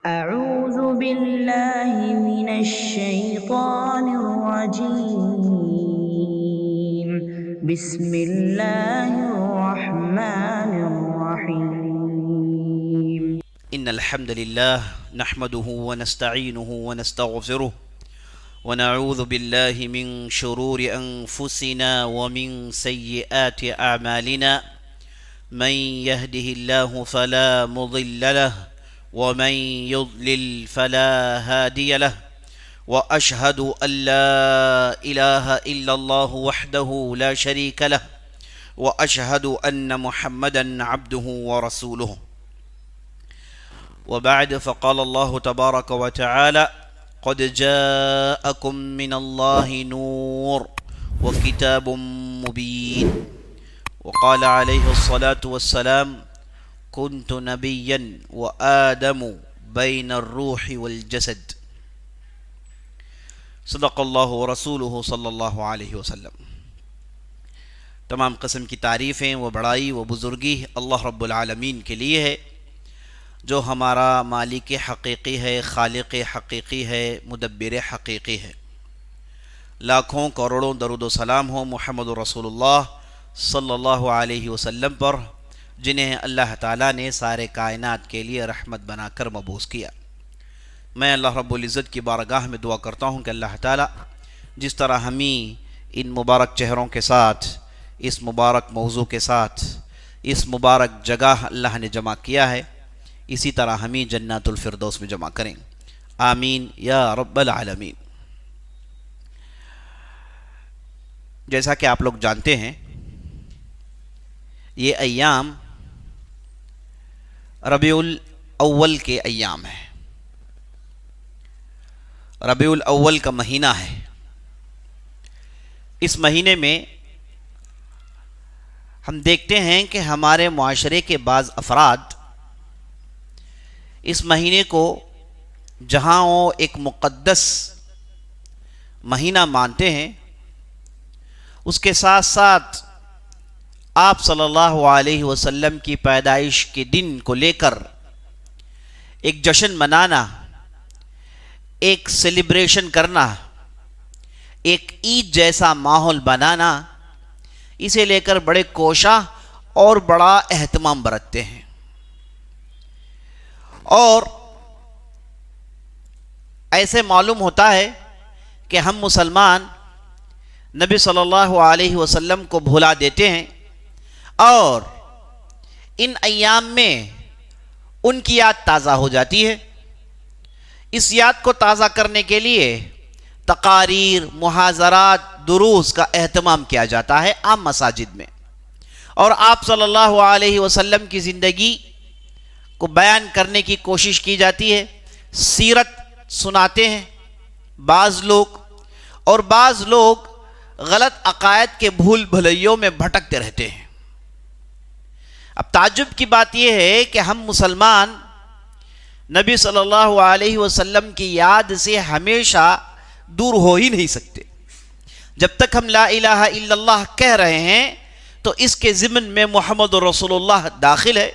أعوذ بالله من الشيطان الرجيم بسم الله الرحمن الرحيم إن الحمد لله نحمده ونستعينه ونستغفره ونعوذ بالله من شرور أنفسنا ومن سيئات أعمالنا من يهده الله فلا مضل له ومن يضلل فلا هادي له وأشهد أن لا إله إلا الله وحده لا شريك له وأشهد أن محمدا عبده ورسوله وبعد فقال الله تبارك وتعالى قد جاءكم من الله نور وكتاب مبين وقال عليه الصلاة والسلام كنت نبيا وآدم بين الروح والجسد صدق اللہ ورسولہ صلی اللہ علیہ وسلم۔ تمام قسم کی تعریفیں و بڑائی و بزرگی اللہ رب العالمین کے لیے ہے، جو ہمارا مالک حقیقی ہے، خالق حقیقی ہے، مدبر حقیقی ہے۔ لاکھوں کروڑوں درود و سلام ہو محمد رسول اللہ صلی اللہ علیہ وسلم پر، جنہیں اللہ تعالیٰ نے سارے کائنات کے لیے رحمت بنا کر مبعوث کیا۔ میں اللہ رب العزت کی بارگاہ میں دعا کرتا ہوں کہ اللہ تعالیٰ جس طرح ہمیں ان مبارک چہروں کے ساتھ، اس مبارک موضوع کے ساتھ، اس مبارک جگہ اللہ نے جمع کیا ہے، اسی طرح ہمیں جنات الفردوس میں جمع کریں، آمین یا رب العالمین۔ جیسا کہ آپ لوگ جانتے ہیں، یہ ایام ربیع الاول کے ایام ہیں۔ ربیع الاول کا مہینہ ہے۔ اس مہینے میں ہم دیکھتے ہیں کہ ہمارے معاشرے کے بعض افراد اس مہینے کو جہاں وہ ایک مقدس مہینہ مانتے ہیں، اس کے ساتھ ساتھ آپ صلی اللہ علیہ وسلم کی پیدائش کے دن کو لے کر ایک جشن منانا، ایک سیلیبریشن کرنا، ایک عید جیسا ماحول بنانا، اسے لے کر بڑے کوشاں اور بڑا اہتمام برتتے ہیں۔ اور ایسے معلوم ہوتا ہے کہ ہم مسلمان نبی صلی اللہ علیہ وسلم کو بھلا دیتے ہیں، اور ان ایام میں ان کی یاد تازہ ہو جاتی ہے۔ اس یاد کو تازہ کرنے کے لیے تقاریر، محاضرات، دروس کا اہتمام کیا جاتا ہے عام مساجد میں، اور آپ صلی اللہ علیہ وسلم کی زندگی کو بیان کرنے کی کوشش کی جاتی ہے۔ سیرت سناتے ہیں بعض لوگ، اور بعض لوگ غلط عقائد کے بھول بھلیوں میں بھٹکتے رہتے ہیں۔ اب تعجب کی بات یہ ہے کہ ہم مسلمان نبی صلی اللہ علیہ وسلم کی یاد سے ہمیشہ دور ہو ہی نہیں سکتے۔ جب تک ہم لا الہ الا اللہ کہہ رہے ہیں تو اس کے ضمن میں محمد رسول اللہ داخل ہے۔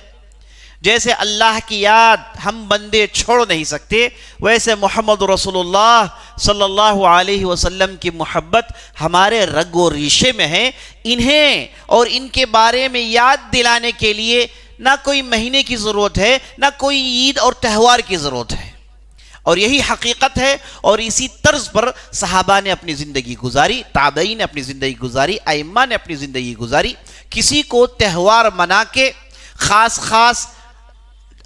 جیسے اللہ کی یاد ہم بندے چھوڑ نہیں سکتے، ویسے محمد رسول اللہ صلی اللہ علیہ وسلم کی محبت ہمارے رگ و ریشے میں ہے۔ انہیں اور ان کے بارے میں یاد دلانے کے لیے نہ کوئی مہینے کی ضرورت ہے، نہ کوئی عید اور تہوار کی ضرورت ہے، اور یہی حقیقت ہے۔ اور اسی طرز پر صحابہ نے اپنی زندگی گزاری، تابعین نے اپنی زندگی گزاری، ائمہ نے اپنی زندگی گزاری۔ کسی کو تہوار منا کے خاص خاص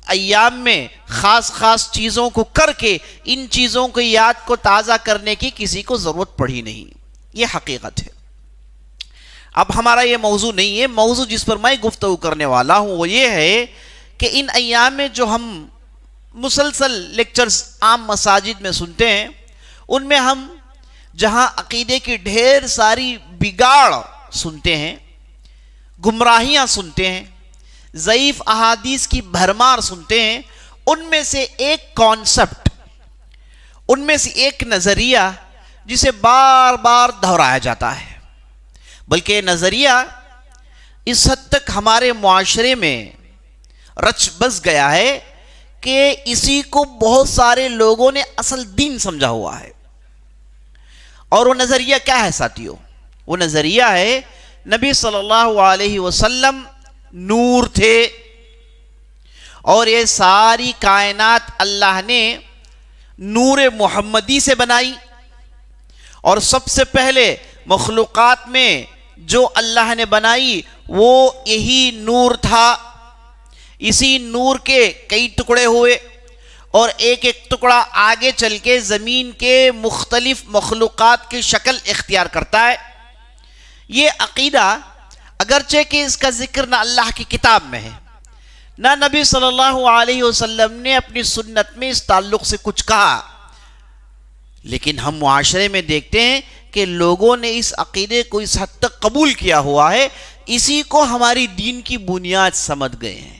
ایام میں خاص خاص چیزوں کو کر کے ان چیزوں کی یاد کو تازہ کرنے کی کسی کو ضرورت پڑی نہیں۔ یہ حقیقت ہے۔ اب ہمارا یہ موضوع نہیں ہے۔ موضوع جس پر میں گفتگو کرنے والا ہوں وہ یہ ہے کہ ان ایام میں جو ہم مسلسل لیکچرز عام مساجد میں سنتے ہیں، ان میں ہم جہاں عقیدے کی ڈھیر ساری بگاڑ سنتے ہیں، گمراہیاں سنتے ہیں، ضعیف احادیث کی بھرمار سنتے ہیں، ان میں سے ایک کانسپٹ، ان میں سے ایک نظریہ جسے بار بار دہرایا جاتا ہے، بلکہ یہ نظریہ اس حد تک ہمارے معاشرے میں رچ بس گیا ہے کہ اسی کو بہت سارے لوگوں نے اصل دین سمجھا ہوا ہے. اور وہ نظریہ کیا ہے ساتھیو؟ وہ نظریہ ہے نبی صلی اللہ علیہ وسلم نور تھے، اور یہ ساری کائنات اللہ نے نور محمدی سے بنائی، اور سب سے پہلے مخلوقات میں جو اللہ نے بنائی وہ یہی نور تھا. اسی نور کے کئی ٹکڑے ہوئے، اور ایک ایک ٹکڑا آگے چل کے زمین کے مختلف مخلوقات کی شکل اختیار کرتا ہے. یہ عقیدہ اگرچہ کہ اس کا ذکر نہ اللہ کی کتاب میں ہے، نہ نبی صلی اللہ علیہ وسلم نے اپنی سنت میں اس تعلق سے کچھ کہا، لیکن ہم معاشرے میں دیکھتے ہیں کہ لوگوں نے اس عقیدے کو اس حد تک قبول کیا ہوا ہے، اسی کو ہماری دین کی بنیاد سمجھ گئے ہیں.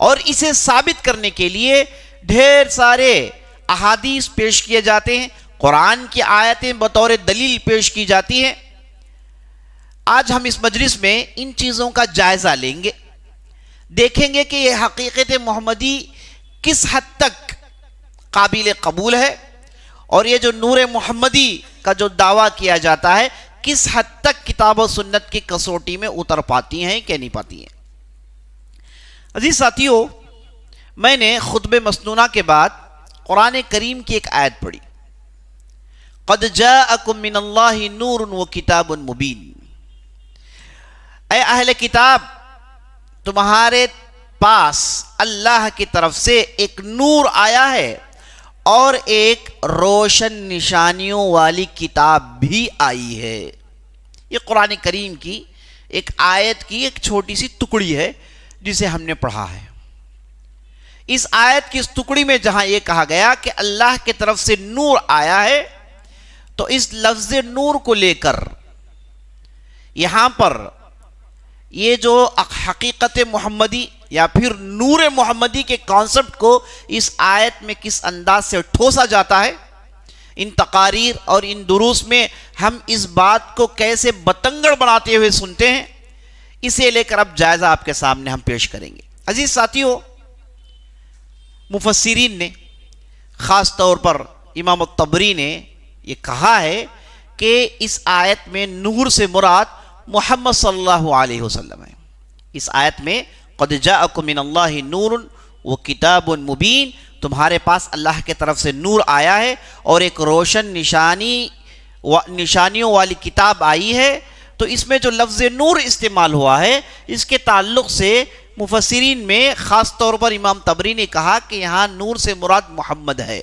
اور اسے ثابت کرنے کے لیے ڈھیر سارے احادیث پیش کیے جاتے ہیں، قرآن کی آیتیں بطور دلیل پیش کی جاتی ہیں. آج ہم اس مجلس میں ان چیزوں کا جائزہ لیں گے، دیکھیں گے کہ یہ حقیقت محمدی کس حد تک قابل قبول ہے، اور یہ جو نور محمدی کا جو دعویٰ کیا جاتا ہے کس حد تک کتاب و سنت کی کسوٹی میں اتر پاتی ہیں کہ نہیں پاتی ہیں. عزیز ساتھیو، میں نے خطبہ مسنونہ کے بعد قرآن کریم کی ایک آیت پڑھی، قد جاءکم من اللہ نور و کتاب مبین. اے اہل کتاب، تمہارے پاس اللہ کی طرف سے ایک نور آیا ہے اور ایک روشن نشانیوں والی کتاب بھی آئی ہے. یہ قرآن کریم کی ایک آیت کی ایک چھوٹی سی ٹکڑی ہے جسے ہم نے پڑھا ہے. اس آیت کی اس ٹکڑی میں جہاں یہ کہا گیا کہ اللہ کی طرف سے نور آیا ہے، تو اس لفظ نور کو لے کر یہاں پر یہ جو حقیقت محمدی یا پھر نور محمدی کے کانسیپٹ کو اس آیت میں کس انداز سے ٹھوسا جاتا ہے، ان تقاریر اور ان دروس میں ہم اس بات کو کیسے بتنگڑ بناتے ہوئے سنتے ہیں، اسے لے کر اب جائزہ آپ کے سامنے ہم پیش کریں گے. عزیز ساتھیو، مفسرین نے خاص طور پر امام الطبری نے یہ کہا ہے کہ اس آیت میں نور سے مراد محمد صلی اللہ علیہ وسلم ہے. اس آیت میں قد جاءکم من اللہ نور و کتاب مبین، تمہارے پاس اللہ کے طرف سے نور آیا ہے اور ایک روشن نشانیوں والی کتاب آئی ہے. تو اس میں جو لفظ نور استعمال ہوا ہے، اس کے تعلق سے مفسرین میں خاص طور پر امام طبری نے کہا کہ یہاں نور سے مراد محمد ہے،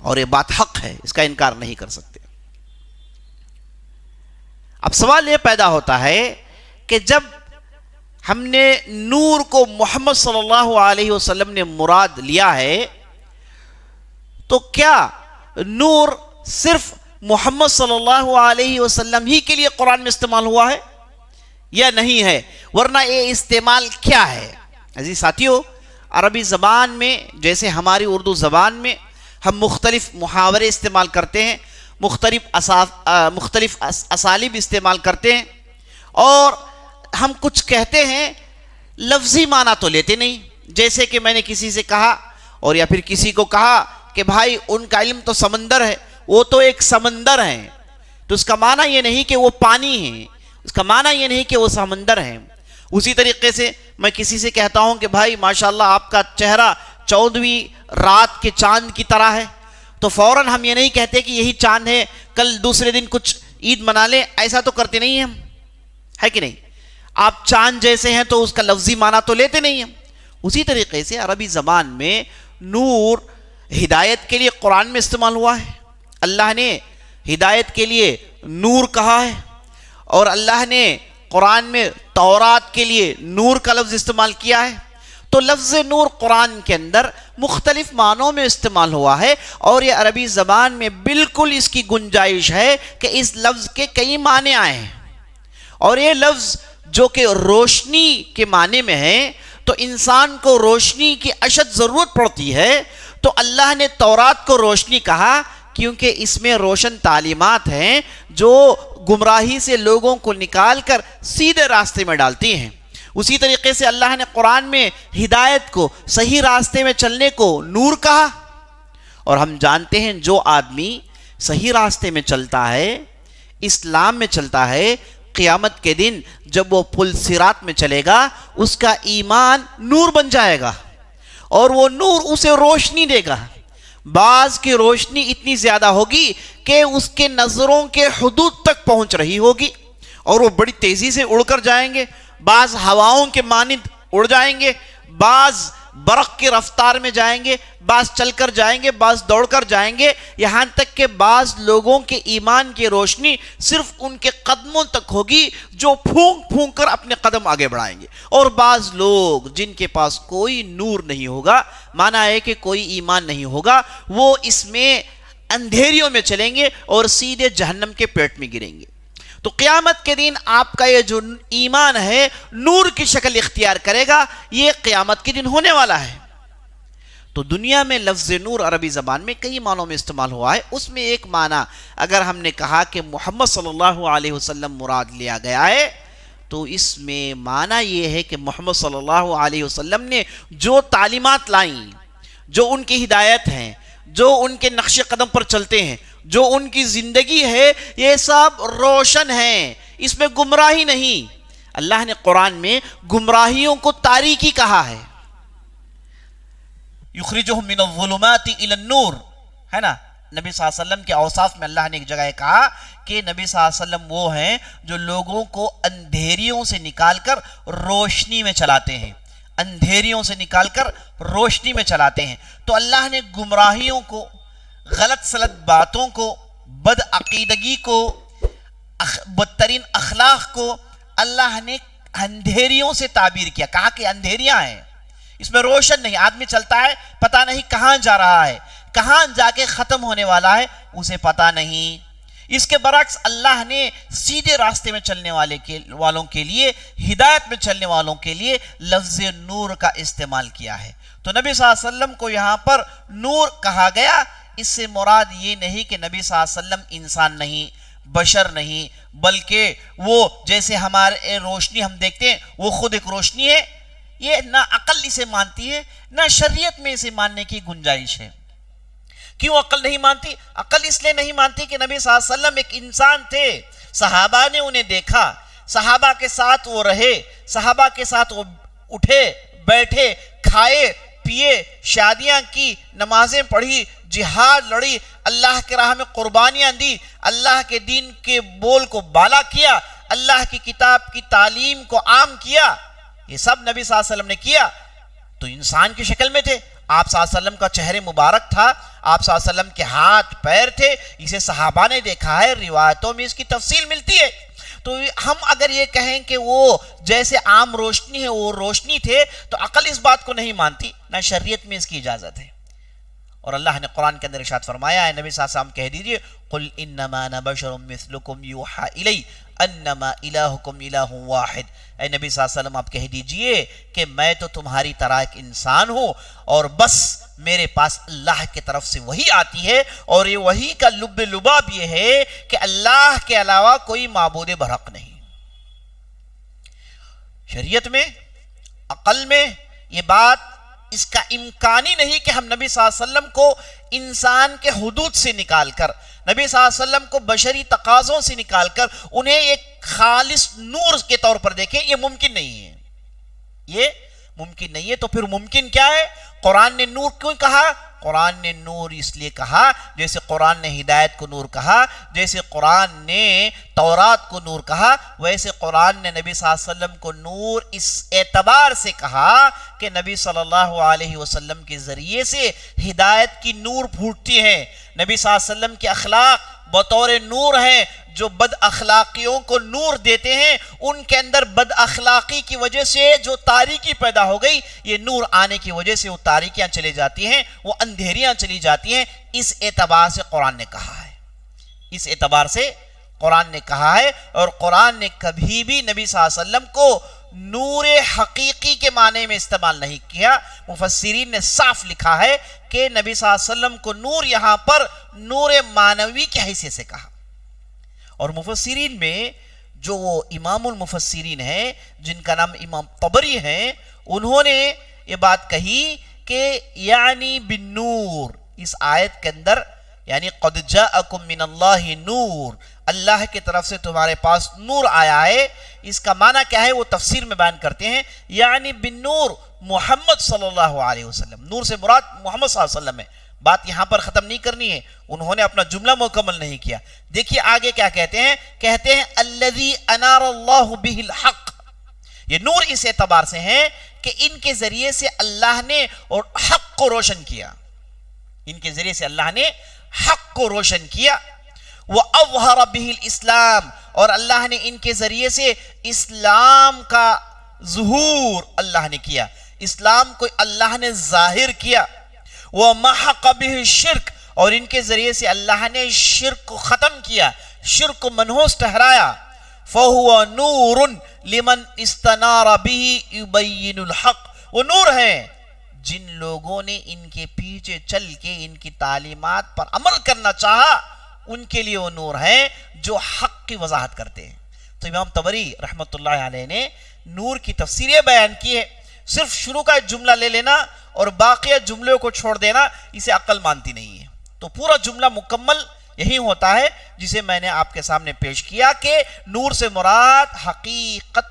اور یہ بات حق ہے، اس کا انکار نہیں کر سکتے. اب سوال یہ پیدا ہوتا ہے کہ جب ہم نے نور کو محمد صلی اللہ علیہ وسلم نے مراد لیا ہے، تو کیا نور صرف محمد صلی اللہ علیہ وسلم ہی کے لیے قرآن میں استعمال ہوا ہے یا نہیں ہے؟ ورنہ یہ استعمال کیا ہے؟ عزیز ساتھیو، عربی زبان میں جیسے ہماری اردو زبان میں ہم مختلف محاورے استعمال کرتے ہیں، مختلف اسالیب استعمال کرتے ہیں، اور ہم کچھ کہتے ہیں لفظی معنی تو لیتے نہیں. جیسے کہ میں نے کسی سے کہا اور یا پھر کسی کو کہا کہ بھائی ان کا علم تو سمندر ہے، وہ تو ایک سمندر ہے، تو اس کا معنی یہ نہیں کہ وہ پانی ہے، اس کا معنی یہ نہیں کہ وہ سمندر ہے. اسی طریقے سے میں کسی سے کہتا ہوں کہ بھائی ماشاءاللہ آپ کا چہرہ 14ویں رات کے چاند کی طرح ہے، تو فوراً ہم یہ نہیں کہتے کہ یہی چاند ہے، کل دوسرے دن کچھ عید منا لیں، ایسا تو کرتے نہیں ہیں ہم، ہے کہ نہیں؟ آپ چاند جیسے ہیں تو اس کا لفظی معنی تو لیتے نہیں ہیں. اسی طریقے سے عربی زبان میں نور ہدایت کے لیے قرآن میں استعمال ہوا ہے. اللہ نے ہدایت کے لیے نور کہا ہے، اور اللہ نے قرآن میں تورات کے لیے نور کا لفظ استعمال کیا ہے. تو لفظ نور قرآن کے اندر مختلف معنوں میں استعمال ہوا ہے، اور یہ عربی زبان میں بالکل اس کی گنجائش ہے کہ اس لفظ کے کئی معنی آئے ہیں. اور یہ لفظ جو کہ روشنی کے معنی میں ہے، تو انسان کو روشنی کی اشد ضرورت پڑتی ہے، تو اللہ نے تورات کو روشنی کہا کیونکہ اس میں روشن تعلیمات ہیں جو گمراہی سے لوگوں کو نکال کر سیدھے راستے میں ڈالتی ہیں. اسی طریقے سے اللہ نے قرآن میں ہدایت کو، صحیح راستے میں چلنے کو نور کہا، اور ہم جانتے ہیں جو آدمی صحیح راستے میں چلتا ہے، اسلام میں چلتا ہے، قیامت کے دن جب وہ پل صراط میں چلے گا اس کا ایمان نور بن جائے گا، اور وہ نور اسے روشنی دے گا۔ بعض کی روشنی اتنی زیادہ ہوگی کہ اس کے نظروں کے حدود تک پہنچ رہی ہوگی اور وہ بڑی تیزی سے اڑ کر جائیں گے، بعض ہواؤں کے مانند اڑ جائیں گے، بعض برق کی رفتار میں جائیں گے، بعض چل کر جائیں گے، بعض دوڑ کر جائیں گے، یہاں تک کہ بعض لوگوں کے ایمان کی روشنی صرف ان کے قدموں تک ہوگی جو پھونک پھونک کر اپنے قدم آگے بڑھائیں گے، اور بعض لوگ جن کے پاس کوئی نور نہیں ہوگا، مانا ہے کہ کوئی ایمان نہیں ہوگا، وہ اس میں اندھیریوں میں چلیں گے اور سیدھے جہنم کے پیٹ میں گریں گے۔ تو قیامت کے دن آپ کا یہ جو ایمان ہے نور کی شکل اختیار کرے گا، یہ قیامت کے دن ہونے والا ہے۔ تو دنیا میں لفظ نور عربی زبان میں کئی معنوں میں استعمال ہوا ہے، اس میں ایک معنی اگر ہم نے کہا کہ محمد صلی اللہ علیہ وسلم مراد لیا گیا ہے، تو اس میں معنی یہ ہے کہ محمد صلی اللہ علیہ وسلم نے جو تعلیمات لائیں، جو ان کی ہدایت ہیں، جو ان کے نقش قدم پر چلتے ہیں، جو ان کی زندگی ہے، یہ سب روشن ہیں، اس میں گمراہی نہیں۔ اللہ نے قرآن میں گمراہیوں کو تاریکی کہا ہے، یخرجہم من الظلمات الی النور، ہے نا۔ نبی صلی اللہ علیہ وسلم کے اوصاف میں اللہ نے ایک جگہ کہا کہ نبی صلی اللہ علیہ وسلم وہ ہیں جو لوگوں کو اندھیریوں سے نکال کر روشنی میں چلاتے ہیں، اندھیریوں سے نکال کر روشنی میں چلاتے ہیں۔ تو اللہ نے گمراہیوں کو، غلط سلط باتوں کو، بد عقیدگی کو، بدترین اخلاق کو اللہ نے اندھیریوں سے تعبیر کیا، کہا کہ اندھیریاں ہیں، اس میں روشن نہیں، آدمی چلتا ہے پتہ نہیں کہاں جا رہا ہے، کہاں جا کے ختم ہونے والا ہے اسے پتہ نہیں۔ اس کے برعکس اللہ نے سیدھے راستے میں چلنے والوں کے لیے، ہدایت میں چلنے والوں کے لیے لفظ نور کا استعمال کیا ہے۔ تو نبی صلی اللہ علیہ وسلم کو یہاں پر نور کہا گیا، اس سے مراد یہ نہیں کہ نبی صلی اللہ علیہ وسلم انسان نہیں، بشر نہیں، بلکہ وہ جیسے ہمارے روشنی ہم دیکھتے ہیں وہ خود ایک روشنی ہے، یہ نہ عقل اسے مانتی ہے نہ شریعت میں اسے ماننے کی گنجائش ہے۔ کیوں عقل نہیں مانتی؟ عقل اس لیے نہیں مانتی کہ نبی صلی اللہ علیہ وسلم ایک انسان تھے، صحابہ نے انہیں دیکھا، صحابہ کے ساتھ وہ رہے، صحابہ کے ساتھ وہ اٹھے بیٹھے، کھائے پیے، شادیاں کی، نمازیں پڑھی، جہاد لڑی، اللہ کے راہ میں قربانیاں دی، اللہ کے دین کے بول کو بالا کیا، اللہ کی کتاب کی تعلیم کو عام کیا، یہ سب نبی صلی اللہ علیہ وسلم نے کیا۔ تو انسان کی شکل میں تھے، آپ صلی اللہ علیہ وسلم کا چہرے مبارک تھا، آپ صلی اللہ علیہ وسلم کے ہاتھ پیر تھے، اسے صحابہ نے دیکھا ہے، روایتوں میں اس کی تفصیل ملتی ہے۔ تو ہم اگر یہ کہیں کہ وہ جیسے عام روشنی ہے وہ روشنی تھے تو عقل اس بات کو نہیں مانتی، نہ شریعت میں اس کی اجازت ہے۔ اور اللہ نے قرآن کے اندر ارشاد فرمایا ہے، نبی صلی اللہ علیہ وسلم کہہ دیجئے قل انما انا بشر مثلکم یوحى الی انما الہکم الہ واحد، اے نبی صلی اللہ علیہ وسلم آپ کہہ دیجئے کہ میں تو تمہاری طرح ایک انسان ہوں، اور بس میرے پاس اللہ کی طرف سے وحی آتی ہے، اور یہ وحی کا لب لباب یہ ہے کہ اللہ کے علاوہ کوئی معبود برحق نہیں۔ شریعت میں، عقل میں یہ بات اس کا امکانی نہیں کہ ہم نبی صلی اللہ علیہ وسلم کو انسان کے حدود سے نکال کر، نبی صلی اللہ علیہ وسلم کو بشری تقاضوں سے نکال کر انہیں ایک خالص نور کے طور پر دیکھیں، یہ ممکن نہیں ہے، یہ ممکن نہیں ہے۔ تو پھر ممکن کیا ہے؟ قرآن نے نور کیوں کہا؟ قرآن نے نور اس لیے کہا جیسے قرآن نے ہدایت کو نور کہا، جیسے قرآن نے تورات کو نور کہا، ویسے قرآن نے نبی صلی اللہ علیہ وسلم کو نور اس اعتبار سے کہا کہ نبی صلی اللہ علیہ وسلم کے ذریعے سے ہدایت کی نور پھوٹتی ہے، نبی صلی اللہ علیہ وسلم کے اخلاق بطور نور ہیں جو بد اخلاقیوں کو نور دیتے ہیں، ان کے اندر بد اخلاقی کی وجہ سے جو تاریکی پیدا ہو گئی، یہ نور آنے کی وجہ سے وہ تاریکیاں چلی جاتی ہیں، وہ اندھیریاں چلی جاتی ہیں۔ اس اعتبار سے قرآن نے کہا ہے، اس اعتبار سے قرآن نے کہا ہے، اور قرآن نے کبھی بھی نبی صلی اللہ علیہ وسلم کو نور حقیقی کے معنی میں استعمال نہیں کیا۔ مفسرین نے صاف لکھا ہے کہ نبی صلی اللہ علیہ وسلم کو نور یہاں پر نور معنوی کی حیثیت سے کہا، اور مفسرین میں جو وہ امام المفسرین ہیں جن کا نام امام طبری ہیں، انہوں نے یہ بات کہی کہ یعنی بالنور، اس آیت کے اندر یعنی قد جاءکم من اللہ نور، اللہ کی طرف سے تمہارے پاس نور آیا ہے، اس کا معنی کیا ہے وہ تفسیر میں بیان کرتے ہیں، یعنی بالنور محمد صلی اللہ علیہ وسلم، نور سے مراد محمد صلی اللہ علیہ وسلم ہے۔ بات یہاں پر ختم نہیں کرنی ہے، انہوں نے اپنا جملہ مکمل نہیں کیا۔ دیکھیے آگے کیا کہتے ہیں الذی انار اللہ بہ الحق، یہ نور اس اعتبار سے ہے کہ ان کے ذریعے سے اللہ نے اور حق کو روشن کیا، ان کے ذریعے سے اللہ نے حق کو روشن کیا۔ وَأَظْهَرَ بِهِ الْإِسْلَامِ، اور اللہ نے ان کے ذریعے سے اسلام کا ظہور اللہ نے کیا، اسلام کو اللہ نے ظاہر کیا۔ وَمَحَقَ بِهِ الشِّرْكِ، اور ان کے ذریعے سے اللہ نے شرک کو ختم کیا، شرک کو منحوس ٹھہرایا۔ فَهُوَ نُورٌ لِمَنْ اسْتَنَارَ بِهِ يُبَيِّنُ الْحَقِّ، وہ نور ہیں جن لوگوں نے ان کے پیچھے چل کے ان کی تعلیمات پر عمل کرنا چاہا، ان کے لیے وہ نور ہیں جو حق کی وضاحت کرتے ہیں۔ تو امام طبری رحمۃ اللہ علیہ نے نور کی تفسیر یہ بیان کی ہے، صرف شروع کا جملہ لے لینا اور باقی جملوں کو چھوڑ دینا اسے عقل مانتی نہیں ہے۔ تو پورا جملہ مکمل یہی ہوتا ہے جسے میں نے آپ کے سامنے پیش کیا کہ نور سے مراد حقیقت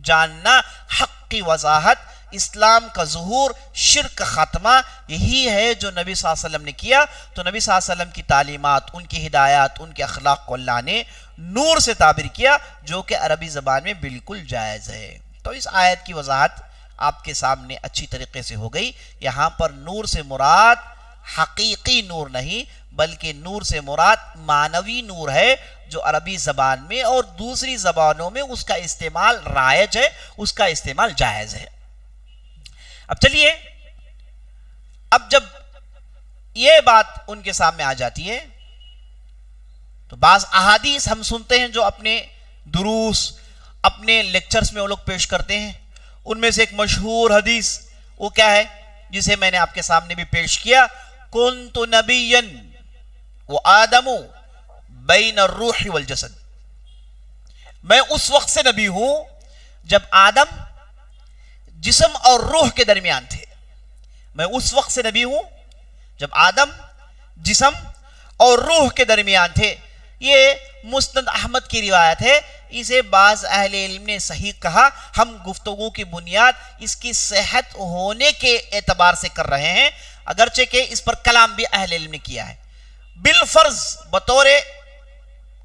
جاننا، حق کی وضاحت، اسلام کا ظہور، شرک کا خاتمہ، یہی ہے جو نبی صلی اللہ علیہ وسلم نے کیا۔ تو نبی صلی اللہ علیہ وسلم کی تعلیمات، ان کی ہدایات، ان کے اخلاق کو اللہ نے نور سے تعبیر کیا، جو کہ عربی زبان میں بالکل جائز ہے۔ تو اس آیت کی وضاحت آپ کے سامنے اچھی طریقے سے ہو گئی۔ یہاں پر نور سے مراد حقیقی نور نہیں بلکہ نور سے مراد معنوی نور ہے، جو عربی زبان میں اور دوسری زبانوں میں اس کا استعمال رائج ہے، اس کا استعمال جائز ہے۔ اب چلیے، اب جب یہ بات ان کے سامنے آ جاتی ہے تو بعض احادیث ہم سنتے ہیں جو اپنے دروس، اپنے لیکچرز میں وہ لوگ پیش کرتے ہیں۔ ان میں سے ایک مشہور حدیث وہ کیا ہے جسے میں نے آپ کے سامنے بھی پیش کیا، کنت نبیا وآدم بین الروح والجسد، میں اس وقت سے نبی ہوں جب آدم جسم اور روح کے درمیان تھے۔ میں اس وقت سے نبی ہوں جب آدم جسم اور روح کے درمیان تھے۔ یہ مسند احمد کی روایت ہے، اسے بعض اہل علم نے صحیح کہا۔ ہم گفتگو کی بنیاد اس کی صحت ہونے کے اعتبار سے کر رہے ہیں، اگرچہ کہ اس پر کلام بھی اہل علم نے کیا ہے۔ بالفرض بطور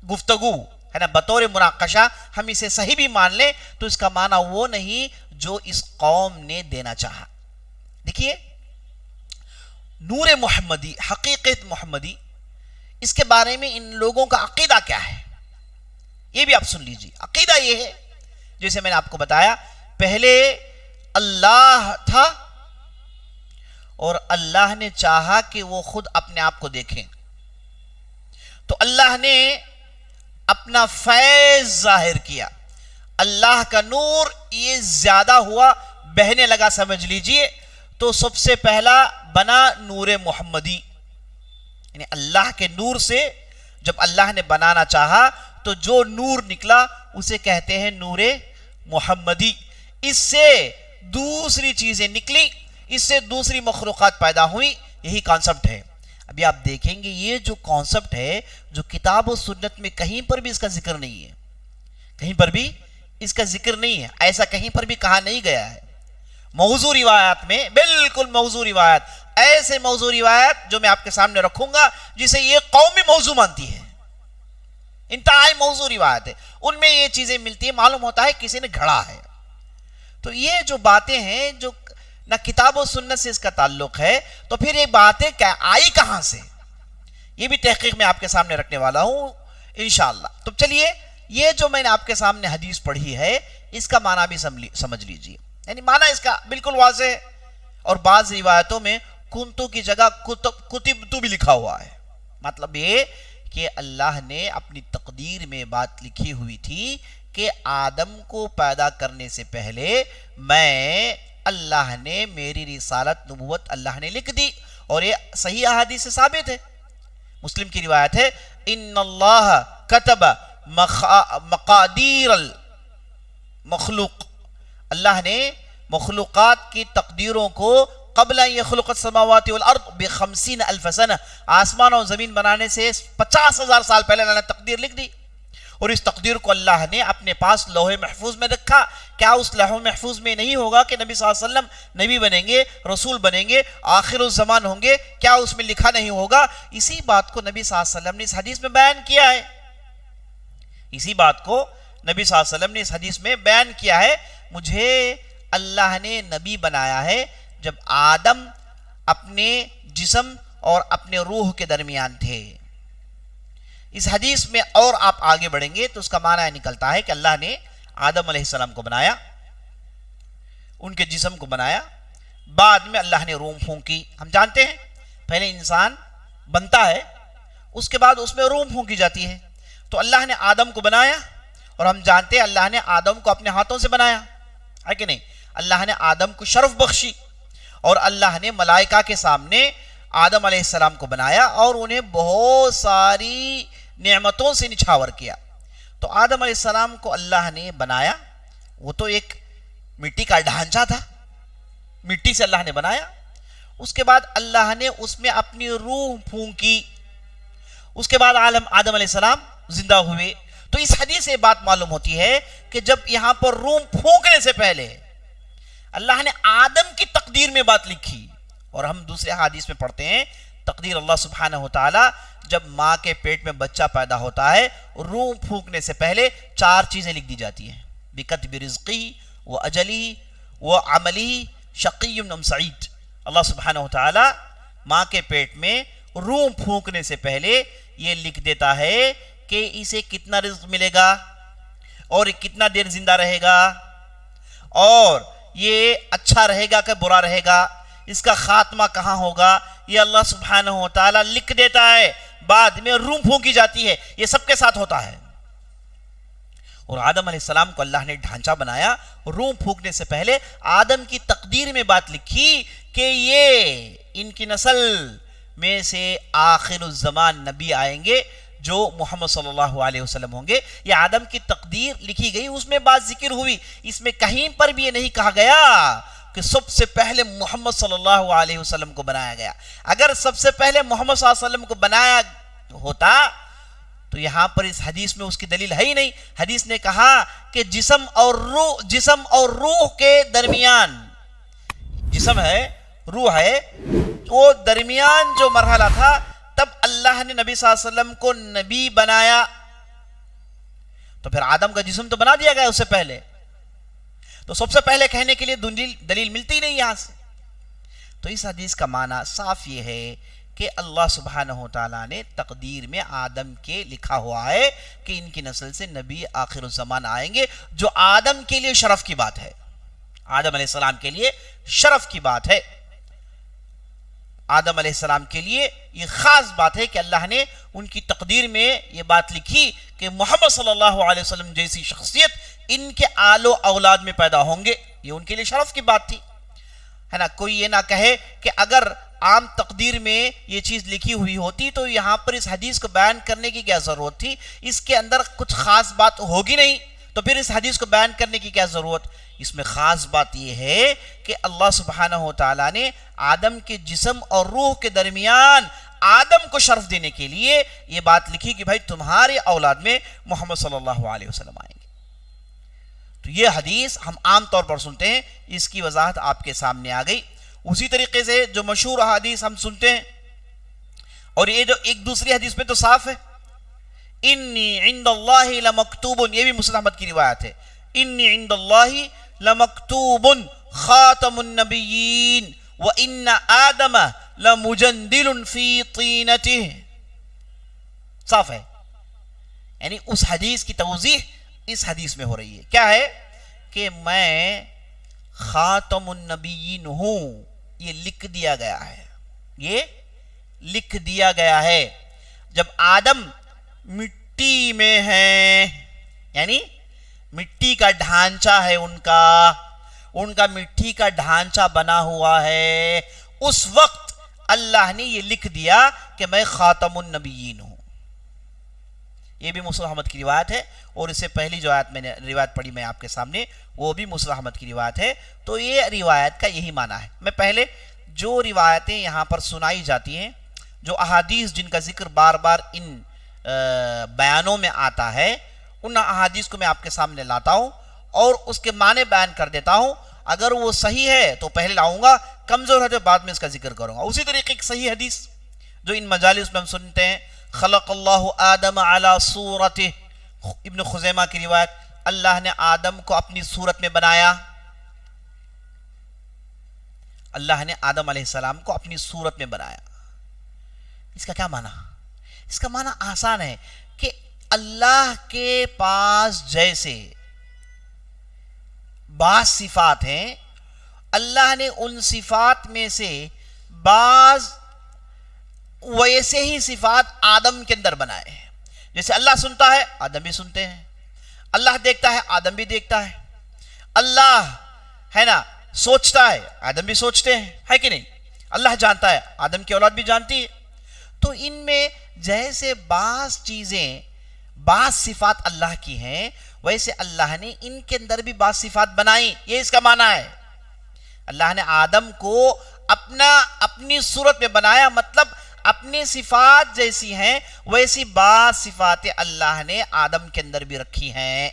گفتگو ہے نا، بطور مناقشہ ہم اسے صحیح بھی مان لیں تو اس کا معنی وہ نہیں جو اس قوم نے دینا چاہا۔ دیکھیے، نور محمدی، حقیقت محمدی، اس کے بارے میں ان لوگوں کا عقیدہ کیا ہے یہ بھی آپ سن لیجیے۔ عقیدہ یہ ہے جیسے میں نے آپ کو بتایا، پہلے اللہ تھا اور اللہ نے چاہا کہ وہ خود اپنے آپ کو دیکھیں، تو اللہ نے اپنا فیض ظاہر کیا، اللہ کا نور یہ زیادہ ہوا، بہنے لگا، سمجھ لیجئے۔ تو سب سے پہلا بنا نور محمدی، یعنی اللہ کے نور سے جب اللہ نے بنانا چاہا تو جو نور نکلا اسے کہتے ہیں نور محمدی۔ اس سے دوسری چیزیں نکلی، اس سے دوسری مخلوقات پیدا ہوئی، یہی کانسپٹ ہے۔ ابھی آپ دیکھیں گے یہ جو کانسپٹ ہے جو کتاب و سنت میں کہیں پر بھی اس کا ذکر نہیں ہے، کہیں پر بھی اس کا ذکر نہیں ہے، ایسا کہیں پر بھی کہا نہیں گیا ہے۔ موضوع روایات میں، بالکل موضوع روایات، ایسے موضوع روایات جو میں آپ کے سامنے رکھوں گا جسے یہ قومی موضوع مانتی ہے، انتہائی موضوع روایت ہے، ان میں یہ چیزیں ملتی ہیں، معلوم ہوتا ہے کسی نے گھڑا ہے۔ تو یہ جو باتیں ہیں جو نہ کتاب و سنت سے اس کا تعلق ہے، تو پھر یہ باتیں کیا آئی کہاں سے، یہ بھی تحقیق میں آپ کے سامنے رکھنے والا ہوں انشاءاللہ۔ تو چلیے، یہ جو میں نے آپ کے سامنے حدیث پڑھی ہے اس کا معنی بھی سمجھ لیجیے، یعنی معنی اس کا بالکل واضح ہے۔ اور بعض روایتوں میں کنتو کی جگہ کتبتو بھی لکھا ہوا ہے، مطلب یہ کہ اللہ نے اپنی تقدیر میں بات لکھی ہوئی تھی کہ آدم کو پیدا کرنے سے پہلے میں، اللہ نے میری رسالت نبوت اللہ نے لکھ دی، اور یہ صحیح احادیث سے ثابت ہے۔ مسلم کی روایت ہے، ان اللہ کتب مقادیر المخلوق، اللہ نے مخلوقات کی تقدیروں کو قبل ان یخلق السماوات والارض ب50,000 سنہ، آسمان اور زمین بنانے سے 50,000 سال پہلے اللہ نے تقدیر لکھ دی، اور اس تقدیر کو اللہ نے اپنے پاس لوح محفوظ میں رکھا۔ کیا اس لوح محفوظ میں نہیں ہوگا کہ نبی صلی اللہ علیہ وسلم نبی بنیں گے، رسول بنیں گے، آخر الزمان ہوں گے؟ کیا اس میں لکھا نہیں ہوگا؟ اسی بات کو نبی صلی اللہ علیہ وسلم نے اس حدیث میں بیان کیا ہے، اسی بات کو نبی صلی اللہ علیہ وسلم نے اس حدیث میں بیان کیا ہے، مجھے اللہ نے نبی بنایا ہے جب آدم اپنے جسم اور اپنے روح کے درمیان تھے۔ اس حدیث میں اور آپ آگے بڑھیں گے تو اس کا معنی نکلتا ہے کہ اللہ نے آدم علیہ السلام کو بنایا، ان کے جسم کو بنایا، بعد میں اللہ نے روح پھونکی۔ ہم جانتے ہیں پہلے انسان بنتا ہے، اس کے بعد اس میں روح پھونکی جاتی ہے، تو اللہ نے آدم کو بنایا، اور ہم جانتے ہیں اللہ نے آدم کو اپنے ہاتھوں سے بنایا ہے کہ نہیں؟ اللہ نے آدم کو شرف بخشی، اور اللہ نے ملائکہ کے سامنے آدم علیہ السلام کو بنایا اور انہیں بہت ساری نعمتوں سے نچھاور کیا۔ تو آدم علیہ السلام کو اللہ نے بنایا، وہ تو ایک مٹی کا ڈھانچہ تھا، مٹی سے اللہ نے بنایا، اس کے بعد اللہ نے اس میں اپنی روح پھونکی، اس کے بعد آدم علیہ السلام زندہ ہوئے۔ تو اس حدیث سے بات معلوم ہوتی ہے کہ جب یہاں پر روح پھونکنے سے پہلے اللہ نے آدم کی تقدیر میں بات لکھی، اور ہم دوسرے حدیث میں پڑھتے ہیں تقدیر اللہ سبحانہ وتعالی جب ماں کے پیٹ میں بچہ پیدا ہوتا ہے، روح پھونکنے سے پہلے 4 چیزیں لکھ دی جاتی ہیں، بکتب رزقی و اجلی و عملی شقی ام سعید۔ اللہ سبحانہ وتعالی ماں کے پیٹ میں روح پھونکنے سے پہلے یہ لکھ دیتا ہے کہ اسے کتنا رزق ملے گا، اور کتنا دیر زندہ رہے گا، اور یہ اچھا رہے گا کہ برا رہے گا، اس کا خاتمہ کہاں ہوگا، یہ اللہ سبحانہ وتعالی لکھ دیتا ہے، بعد میں روح پھونکی جاتی ہے، یہ سب کے ساتھ ہوتا ہے۔ اور آدم علیہ السلام کو اللہ نے ڈھانچہ بنایا، روح پھونکنے سے پہلے آدم کی تقدیر میں بات لکھی کہ یہ ان کی نسل میں سے آخر الزمان نبی آئیں گے جو محمد صلی اللہ علیہ وسلم ہوں گے۔ یہ آدم کی تقدیر لکھی گئی، اس میں بات ذکر ہوئی، اس میں کہیں پر بھی یہ نہیں کہا گیا کہ سب سے پہلے محمد صلی اللہ علیہ وسلم کو بنایا گیا۔ اگر سب سے پہلے محمد صلی اللہ علیہ وسلم کو بنایا ہوتا تو یہاں پر اس حدیث میں اس کی دلیل ہے ہی نہیں۔ حدیث نے کہا کہ جسم اور روح کے درمیان، جسم ہے، روح ہے، وہ درمیان جو مرحلہ تھا، تب اللہ نے نبی صلی اللہ علیہ وسلم کو نبی بنایا۔ تو پھر آدم کا جسم تو بنا دیا گیا اس سے پہلے، تو سب سے پہلے کہنے کے لیے دلیل ملتی نہیں یہاں سے۔ تو اس حدیث کا معنی صاف یہ ہے کہ اللہ سبحانہ وتعالی نے تقدیر میں آدم کے لکھا ہوا ہے کہ ان کی نسل سے نبی آخر الزمان آئیں گے، جو آدم کے لیے شرف کی بات ہے، آدم علیہ السلام کے لیے شرف کی بات ہے، آدم علیہ السلام کے لیے یہ خاص بات ہے کہ اللہ نے ان کی تقدیر میں یہ بات لکھی کہ محمد صلی اللہ علیہ وسلم جیسی شخصیت ان کے آل و اولاد میں پیدا ہوں گے، یہ ان کے لیے شرف کی بات تھی، ہے نا۔ کوئی یہ نہ کہے کہ اگر عام تقدیر میں یہ چیز لکھی ہوئی ہوتی تو یہاں پر اس حدیث کو بیان کرنے کی کیا ضرورت تھی، اس کے اندر کچھ خاص بات ہوگی نہیں تو پھر اس حدیث کو بیان کرنے کی کیا ضرورت۔ اس میں خاص بات یہ ہے کہ اللہ سبحانہ وتعالی نے آدم کے جسم اور روح کے درمیان آدم کو شرف دینے کے لیے یہ بات لکھی کہ بھائی تمہارے اولاد میں محمد صلی اللہ علیہ وسلم آئیں گے۔ تو یہ حدیث ہم عام طور پر سنتے ہیں، اس کی وضاحت آپ کے سامنے آ گئی۔ اسی طریقے سے جو مشہور حدیث ہم سنتے ہیں، اور یہ جو ایک دوسری حدیث میں تو صاف ہے، انی عند اللہ لمکتوب، یہ بھی مسلم احمد کی روایت ہے، انی عند اللہ لمکتوب خاتم النبیین وان آدم لمجندل فی طینتہ، صاف ہے، یعنی اس حدیث کی توضیح اس حدیث میں ہو رہی ہے۔ کیا ہے کہ میں خاتم النبیین ہوں، یہ لکھ دیا گیا ہے، یہ لکھ دیا گیا ہے۔ جب آدم مٹی میں ہے، یعنی مٹی کا ڈھانچہ ہے، ان کا مٹی کا ڈھانچہ بنا ہوا ہے، اس وقت اللہ نے یہ لکھ دیا کہ میں خاتم النبیین ہوں۔ یہ بھی مسلم احمد کی روایت ہے، اور اس سے پہلی جو آیت میں نے روایت پڑھی میں آپ کے سامنے وہ بھی مسلم احمد کی روایت ہے. تو یہ روایت کا یہی معنی ہے. میں پہلے جو روایتیں یہاں پر سنائی جاتی ہیں، جو احادیث جن کا ذکر بار بار ان بیانوں میں آتا ہے، ان احادیث کو میں آپ کے سامنے لاتا ہوں اور اس کے معنی بیان کر دیتا ہوں. اگر وہ صحیح ہے تو پہلے لاؤں گا، کمزور ہے تو بعد میں اس کا ذکر کروں گا. اسی طریقے کی صحیح حدیث جو ان مجالس میں ہم سنتے ہیں، خلق اللہ آدم علی صورتہ، ابن خزیمہ کی روایت، اللہ نے آدم کو اپنی صورت میں بنایا. اللہ نے آدم علیہ السلام کو اپنی صورت میں بنایا. اس کا کیا معنی؟ اس کا معنی آسان ہے کہ اللہ کے پاس جیسے بعض صفات ہیں، اللہ نے ان صفات میں سے بعض ویسے ہی صفات آدم کے اندر بنائے ہیں. جیسے اللہ سنتا ہے، آدم بھی سنتے ہیں. اللہ دیکھتا ہے، آدم بھی دیکھتا ہے. اللہ ہے نا سوچتا ہے، آدم بھی سوچتے ہیں، ہے کہ نہیں؟ اللہ جانتا ہے، آدم کی اولاد بھی جانتی ہے. تو ان میں جیسے بعض چیزیں، بعض صفات اللہ کی ہیں، ویسے اللہ نے ان کے اندر بھی بعض صفات بنائی. یہ اس کا معنی ہے. اللہ نے آدم کو اپنی صورت میں بنایا، مطلب اپنی صفات جیسی ہیں ویسی بعض صفات اللہ نے آدم کے اندر بھی رکھی ہیں.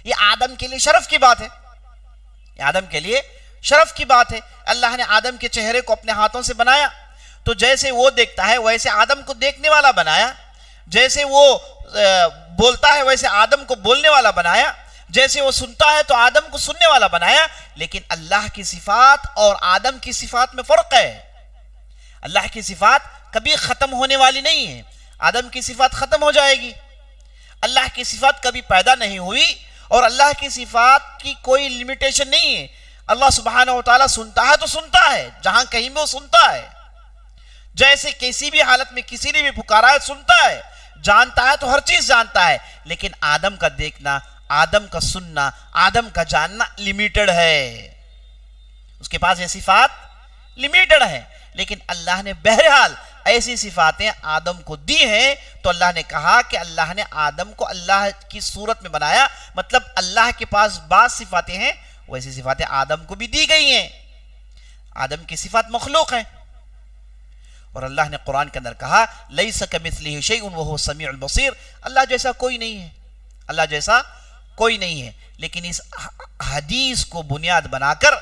یہ آدم کے لیے شرف کی بات ہے. یہ آدم کے لیے شرف کی بات ہے. اللہ نے آدم کے چہرے کو اپنے ہاتھوں سے بنایا، تو جیسے وہ دیکھتا ہے ویسے آدم کو دیکھنے والا بنایا. جیسے وہ بولتا ہے ویسے آدم کو بولنے والا بنایا. جیسے وہ سنتا ہے تو آدم کو سننے والا بنایا. لیکن اللہ کی صفات اور آدم کی صفات میں فرق ہے. اللہ کی صفات کبھی ختم ہونے والی نہیں ہے. آدم کی صفات ختم ہو جائے گی. اللہ کی صفات کبھی پیدا نہیں ہوئی، اور اللہ کی صفات کی کوئی لمیٹیشن نہیں ہے. اللہ سبحانہ و تعالیٰ سنتا ہے تو سنتا ہے، جہاں کہیں بھی وہ سنتا ہے. جیسے کسی بھی حالت میں کسی نے بھی پکارا ہے سنتا ہے، جانتا ہے تو ہر چیز جانتا ہے. لیکن آدم کا دیکھنا، آدم کا سننا، آدم کا جاننا لیمیٹڈ ہے. اس کے پاس یہ صفات لیمیٹڈ ہے. لیکن اللہ نے بہرحال ایسی صفاتیں آدم کو دی ہیں، تو اللہ نے کہا کہ اللہ نے آدم کو اللہ کی صورت میں بنایا. مطلب اللہ کے پاس بعض صفاتیں ہیں، ویسی صفاتیں آدم کو بھی دی گئی ہیں. آدم کی صفات مخلوق ہیں. اور اللہ نے قرآن کے اندر کہا لیس کمثلہ شیء وہو السمیع البصیر، اللہ جیسا کوئی نہیں ہے. اللہ جیسا کوئی نہیں ہے. لیکن اس حدیث کو بنیاد بنا کر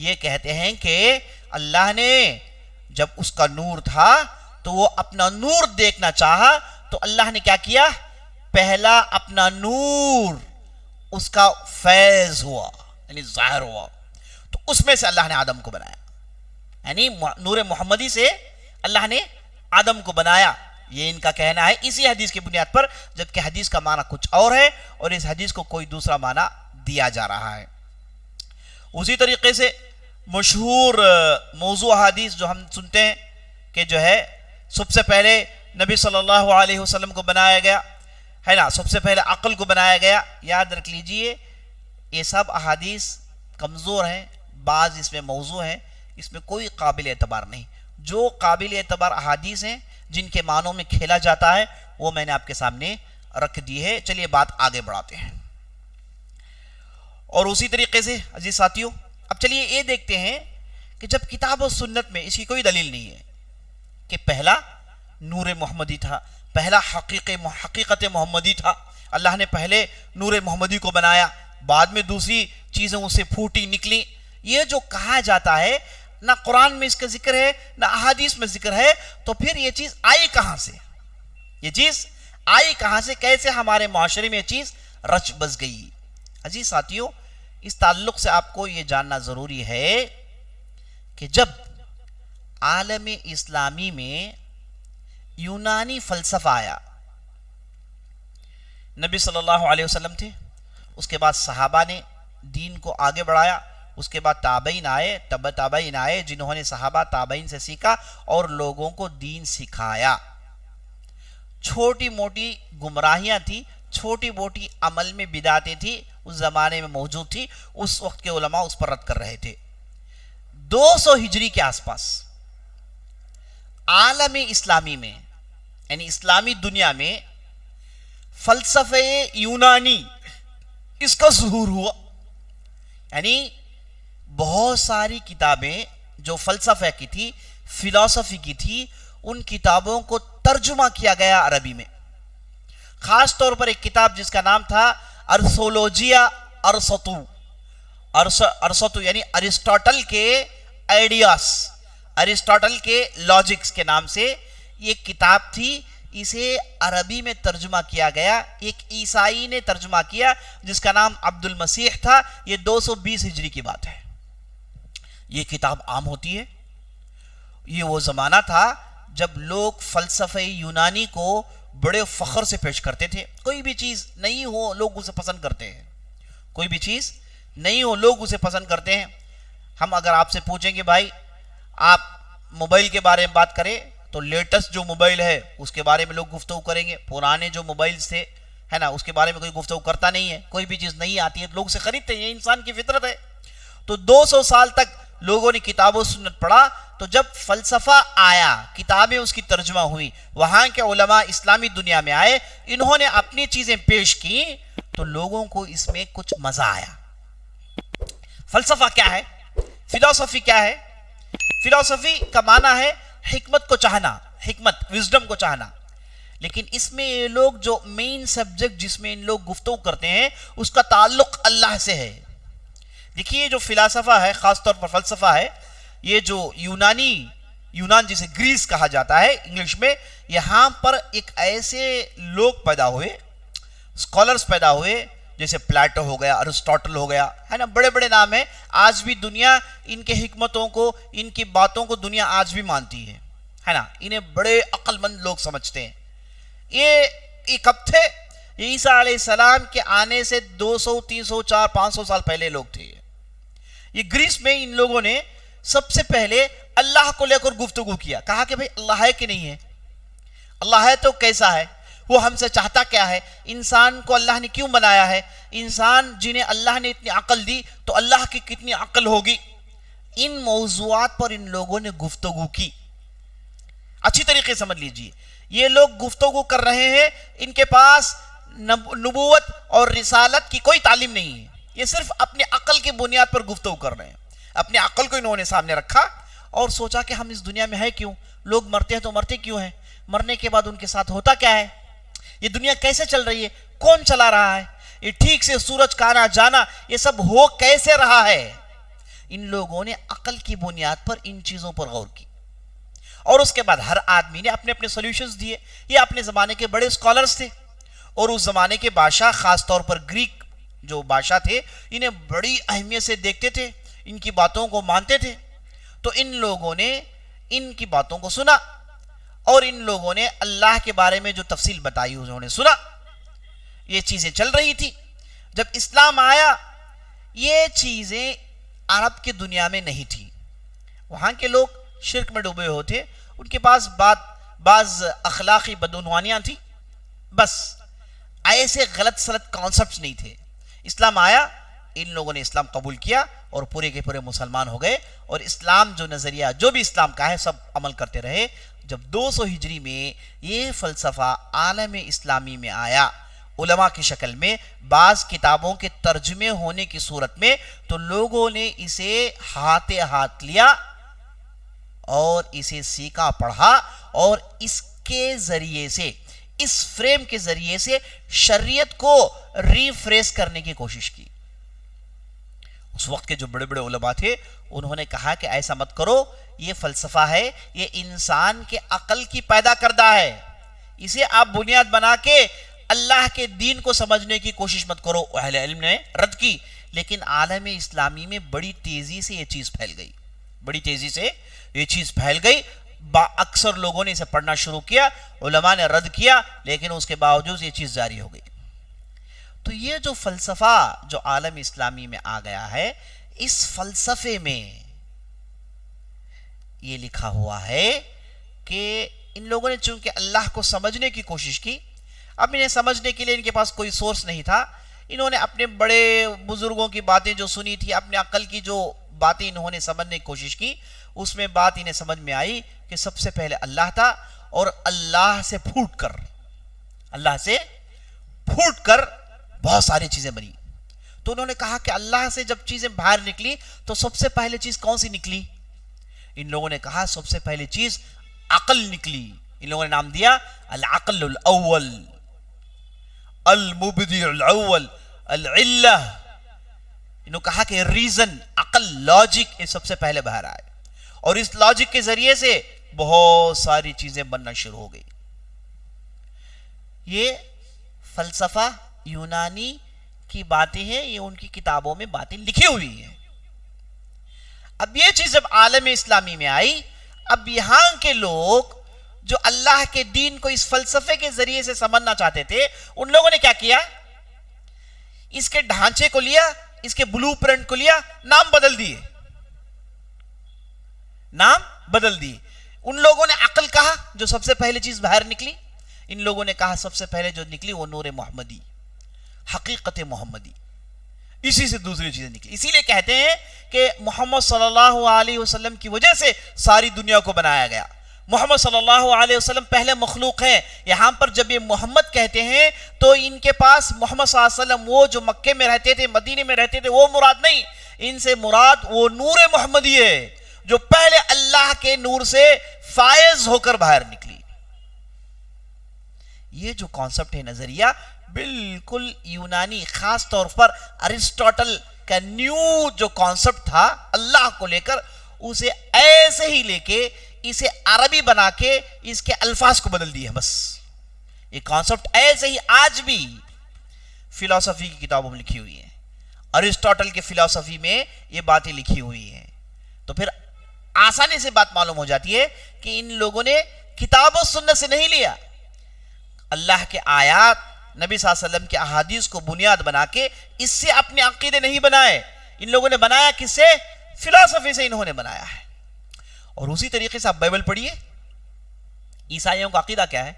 یہ کہتے ہیں کہ اللہ نے جب اس کا نور تھا تو وہ اپنا نور دیکھنا چاہا، تو اللہ نے کیا کیا؟ پہلا اپنا نور اس کا فیض ہوا، یعنی ظاہر ہوا، تو اس میں سے اللہ نے آدم کو بنایا. یعنی نور محمدی سے اللہ نے آدم کو بنایا. یہ ان کا کہنا ہے اسی حدیث کی بنیاد پر، جبکہ حدیث کا معنی کچھ اور ہے اور اس حدیث کو کوئی دوسرا معنی دیا جا رہا ہے. اسی طریقے سے مشہور موضوع حدیث جو ہم سنتے ہیں کہ جو ہے سب سے پہلے نبی صلی اللہ علیہ وسلم کو بنایا گیا ہے نا، سب سے پہلے عقل کو بنایا گیا. یاد رکھ لیجئے یہ سب احادیث کمزور ہیں، بعض اس میں موضوع ہیں، اس میں کوئی قابل اعتبار نہیں. جو قابل اعتبار احادیث ہیں جن کے معنوں میں کھیلا جاتا ہے وہ میں نے آپ کے سامنے رکھ دی ہے. چلیے بات آگے بڑھاتے ہیں. اور اسی طریقے سے عزیز ساتھیوں، اب چلیے یہ دیکھتے ہیں کہ جب کتاب و سنت میں اس کی کوئی دلیل نہیں ہے کہ پہلا نور محمدی تھا، پہلا حقیقت محمدی تھا، اللہ نے پہلے نور محمدی کو بنایا، بعد میں دوسری چیزیں اس سے پھوٹی نکلی، یہ جو کہا جاتا ہے نہ قرآن میں اس کا ذکر ہے نہ احادیث میں ذکر ہے، تو پھر یہ چیز آئی کہاں سے؟ یہ چیز آئی کہاں سے؟ کیسے ہمارے معاشرے میں یہ چیز رچ بس گئی؟ عزیز ساتھیوں، اس تعلق سے آپ کو یہ جاننا ضروری ہے کہ جب عالم اسلامی میں یونانی فلسفہ آیا، نبی صلی اللہ علیہ وسلم تھے، اس کے بعد صحابہ نے دین کو آگے بڑھایا، اس کے بعد تابعین آئے، تابعین آئے جنہوں نے صحابہ تابعین سے سیکھا اور لوگوں کو دین سکھایا. چھوٹی موٹی گمراہیاں تھی، چھوٹی موٹی عمل میں بدعتیں تھی، اس زمانے میں موجود تھی، اس وقت کے علماء اس پر رد کر رہے تھے. 200 ہجری کے آس پاس عالم اسلامی میں یعنی اسلامی دنیا میں فلسفہ یونانی اس کا ظہور ہوا. یعنی بہت ساری کتابیں جو فلسفہ کی تھی، فلسفی کی تھی، ان کتابوں کو ترجمہ کیا گیا عربی میں. خاص طور پر ایک کتاب جس کا نام تھا ارسولوجیا ارسطو. ارسطو یعنی ارسطاٹل کے آئیڈیاز، ارسطاٹل کے لاجکس کے نام سے یہ کتاب تھی. اسے عربی میں ترجمہ کیا گیا، ایک عیسائی نے ترجمہ کیا جس کا نام عبد المسیح تھا. یہ 220 ہجری کی بات ہے. یہ کتاب عام ہوتی ہے. یہ وہ زمانہ تھا جب لوگ فلسفہ یونانی کو بڑے فخر سے پیش کرتے تھے. کوئی بھی چیز نہیں ہو لوگ اسے پسند کرتے ہیں. کوئی بھی چیز نہیں ہو لوگ اسے پسند کرتے ہیں. ہم اگر آپ سے پوچھیں گے بھائی آپ موبائل کے بارے میں بات کریں تو لیٹسٹ جو موبائل ہے اس کے بارے میں لوگ گفتگو کریں گے. پرانے جو موبائلز تھے ہے نا اس کے بارے میں کوئی گفتگو کرتا نہیں ہے. کوئی بھی چیز نہیں آتی ہے لوگ اسے خریدتے ہیں. یہ انسان کی فطرت ہے. تو 200 سال تک لوگوں نے کتاب و سنت پڑھا. تو جب فلسفہ آیا، کتابیں اس کی ترجمہ ہوئی، وہاں کے علماء اسلامی دنیا میں آئے، انہوں نے اپنی چیزیں پیش کی تو لوگوں کو اس میں کچھ مزہ آیا. فلسفہ کیا ہے؟ فلسفی کیا ہے؟ فلسفی کا معنی ہے حکمت کو چاہنا، حکمت، وزڈم کو چاہنا. لیکن اس میں یہ لوگ جو مین سبجیکٹ جس میں ان لوگ گفتگو کرتے ہیں اس کا تعلق اللہ سے ہے. دیکھیے جو فلسفہ ہے، خاص طور پر فلسفہ ہے، یہ جو یونان جسے گریس کہا جاتا ہے انگلش میں، یہاں پر ایک ایسے لوگ پیدا ہوئے، اسکالرز پیدا ہوئے جیسے پلاٹو ہو گیا، ارسطاٹل ہو گیا، ہے نا، بڑے بڑے نام ہیں. آج بھی دنیا ان کے حکمتوں کو، ان کی باتوں کو دنیا آج بھی مانتی ہے نا. انہیں بڑے عقل مند لوگ سمجھتے ہیں. یہ کب تھے؟ یہ عیسیٰ علیہ السلام کے آنے سے 200 300 400 500 سال پہلے لوگ تھے. یہ گریس میں ان لوگوں نے سب سے پہلے اللہ کو لے کر گفتگو کیا. کہا کہ بھئی اللہ ہے کہ نہیں ہے؟ اللہ ہے تو کیسا ہے؟ وہ ہم سے چاہتا کیا ہے؟ انسان کو اللہ نے کیوں بنایا ہے؟ انسان جنہیں اللہ نے اتنی عقل دی تو اللہ کی کتنی عقل ہوگی؟ ان موضوعات پر ان لوگوں نے گفتگو کی. اچھی طریقے سمجھ لیجئے، یہ لوگ گفتگو کر رہے ہیں، ان کے پاس نبوت اور رسالت کی کوئی تعلیم نہیں ہے. یہ صرف اپنے عقل کی بنیاد پر گفتگو کر رہے ہیں. اپنے عقل کو انہوں نے سامنے رکھا اور سوچا کہ ہم اس دنیا میں ہے کیوں؟ لوگ مرتے ہیں تو مرتے کیوں ہیں؟ مرنے کے بعد ان کے ساتھ ہوتا کیا ہے؟ یہ دنیا کیسے چل رہی ہے؟ کون چلا رہا ہے؟ یہ ٹھیک سے سورج کا آنا جانا یہ سب ہو کیسے رہا ہے؟ ان لوگوں نے عقل کی بنیاد پر ان چیزوں پر غور کی اور اس کے بعد ہر آدمی نے اپنے اپنے سولوشنز دیے. یہ اپنے زمانے کے بڑے اسکالرز تھے اور اس زمانے کے بادشاہ، خاص طور پر گریک جو بادشاہ تھے، انہیں بڑی اہمیت سے دیکھتے تھے، ان کی باتوں کو مانتے تھے. تو ان لوگوں نے ان کی باتوں کو سنا اور ان لوگوں نے اللہ کے بارے میں جو تفصیل بتائی انہوں نے سنا. یہ چیزیں چل رہی تھی. جب اسلام آیا یہ چیزیں عرب کی دنیا میں نہیں تھی. وہاں کے لوگ شرک میں ڈوبے ہوتے، ان کے پاس بعض اخلاقی بدعنوانیاں تھیں، بس ایسے غلط سلط کانسپٹس نہیں تھے. اسلام آیا، ان لوگوں نے اسلام قبول کیا اور پورے کے پورے مسلمان ہو گئے اور اسلام جو نظریہ جو بھی اسلام کا ہے سب عمل کرتے رہے. جب 200 ہجری میں یہ فلسفہ عالم اسلامی میں آیا علماء کی شکل میں، بعض کتابوں کے ترجمے ہونے کی صورت میں، تو لوگوں نے اسے ہاتھ لیا اور اسے سیکھا، پڑھا اور اس کے ذریعے سے، اس فریم کے ذریعے سے شریعت کو ریفریش کرنے کی کوشش کی. اس وقت کے جو بڑے بڑے علماء تھے انہوں نے کہا کہ ایسا مت کرو، یہ فلسفہ ہے، یہ انسان کے عقل کی پیدا کردہ ہے، اسے آپ بنیاد بنا کے اللہ کے دین کو سمجھنے کی کوشش مت کرو. اہل علم نے رد کی، لیکن عالم اسلامی میں بڑی تیزی سے یہ چیز پھیل گئی، بڑی تیزی سے یہ چیز پھیل گئی. اکثر لوگوں نے اسے پڑھنا شروع کیا، علماء نے رد کیا، لیکن اس کے باوجود یہ چیز جاری ہو گئی. تو یہ جو فلسفہ جو عالم اسلامی میں آ گیا ہے، اس فلسفے میں یہ لکھا ہوا ہے کہ ان لوگوں نے چونکہ اللہ کو سمجھنے کی کوشش کی، اب انہیں سمجھنے کے لیے ان کے پاس کوئی سورس نہیں تھا. انہوں نے اپنے بڑے بزرگوں کی باتیں جو سنی تھی، اپنے عقل کی جو باتیں انہوں نے سمجھنے کی کوشش کی، اس میں بات انہیں سمجھ میں آئی کہ سب سے پہلے اللہ تھا اور اللہ سے پھوٹ کر بہت ساری چیزیں بنی. تو انہوں نے کہا کہ اللہ سے جب چیزیں باہر نکلی تو سب سے پہلے چیز کون سی نکلی؟ ان لوگوں نے کہا سب سے پہلے چیز عقل نکلی. ان لوگوں نے نام دیا العقل الاول، المبدع الاول، العلہ. انہوں نے کہا کہ ریزن، عقل، لاجک یہ سب سے پہلے باہر آئے، اور اس لاجک کے ذریعے سے بہت ساری چیزیں بننا شروع ہو گئی. یہ فلسفہ یونانی کی باتیں ہیں، یہ ان کی کتابوں میں باتیں لکھی ہوئی ہیں. اب یہ چیز جب عالم اسلامی میں آئی، اب یہاں کے لوگ جو اللہ کے دین کو اس فلسفے کے ذریعے سے سمجھنا چاہتے تھے، ان لوگوں نے کیا کیا؟ اس کے ڈھانچے کو لیا، اس کے بلو پرنٹ کو لیا، نام بدل دیے. نام بدل دیے. ان لوگوں نے عقل کہا جو سب سے پہلے چیز باہر نکلی، ان لوگوں نے کہا سب سے پہلے جو نکلی وہ نور محمدی، حقیقت محمدی. اسی سے دوسری چیزیں نکلی. اسی لیے کہتے ہیں کہ محمد صلی اللہ علیہ وسلم کی وجہ سے ساری دنیا کو بنایا گیا. محمد صلی اللہ علیہ وسلم پہلے مخلوق ہیں. یہاں پر جب یہ محمد کہتے ہیں تو ان کے پاس محمد صلی اللہ علیہ وسلم وہ جو مکے میں رہتے تھے، مدینے میں رہتے تھے، وہ مراد نہیں. ان سے مراد وہ نور محمدی ہے جو پہلے اللہ کے نور سے فائز ہو کر باہر نکلی. یہ جو کانسپٹ ہے، نظریہ بالکل یونانی، خاص طور پر ارسطاٹل کا نیو جو کانسپٹ تھا اللہ کو لے کر، اسے ایسے ہی لے کے اسے عربی بنا کے اس کے الفاظ کو بدل دیا. بس یہ کانسپٹ ایسے ہی آج بھی فلسفی کی کتابوں میں لکھی ہوئی ہیں. ارسطاٹل کے فلسفی میں یہ باتیں لکھی ہوئی ہیں. تو پھر آسانی سے بات معلوم ہو جاتی ہے کہ ان لوگوں نے کتاب و سنت سے نہیں لیا، اللہ کے آیات، نبی صلی اللہ علیہ وسلم کے احادیث کو بنیاد بنا کے اس سے اپنے عقیدے نہیں بنائے. ان لوگوں نے بنایا کس سے؟ فلسفی سے انہوں نے بنایا ہے. اور اسی طریقے سے آپ بائبل پڑھیے. عیسائیوں کا عقیدہ کیا ہے؟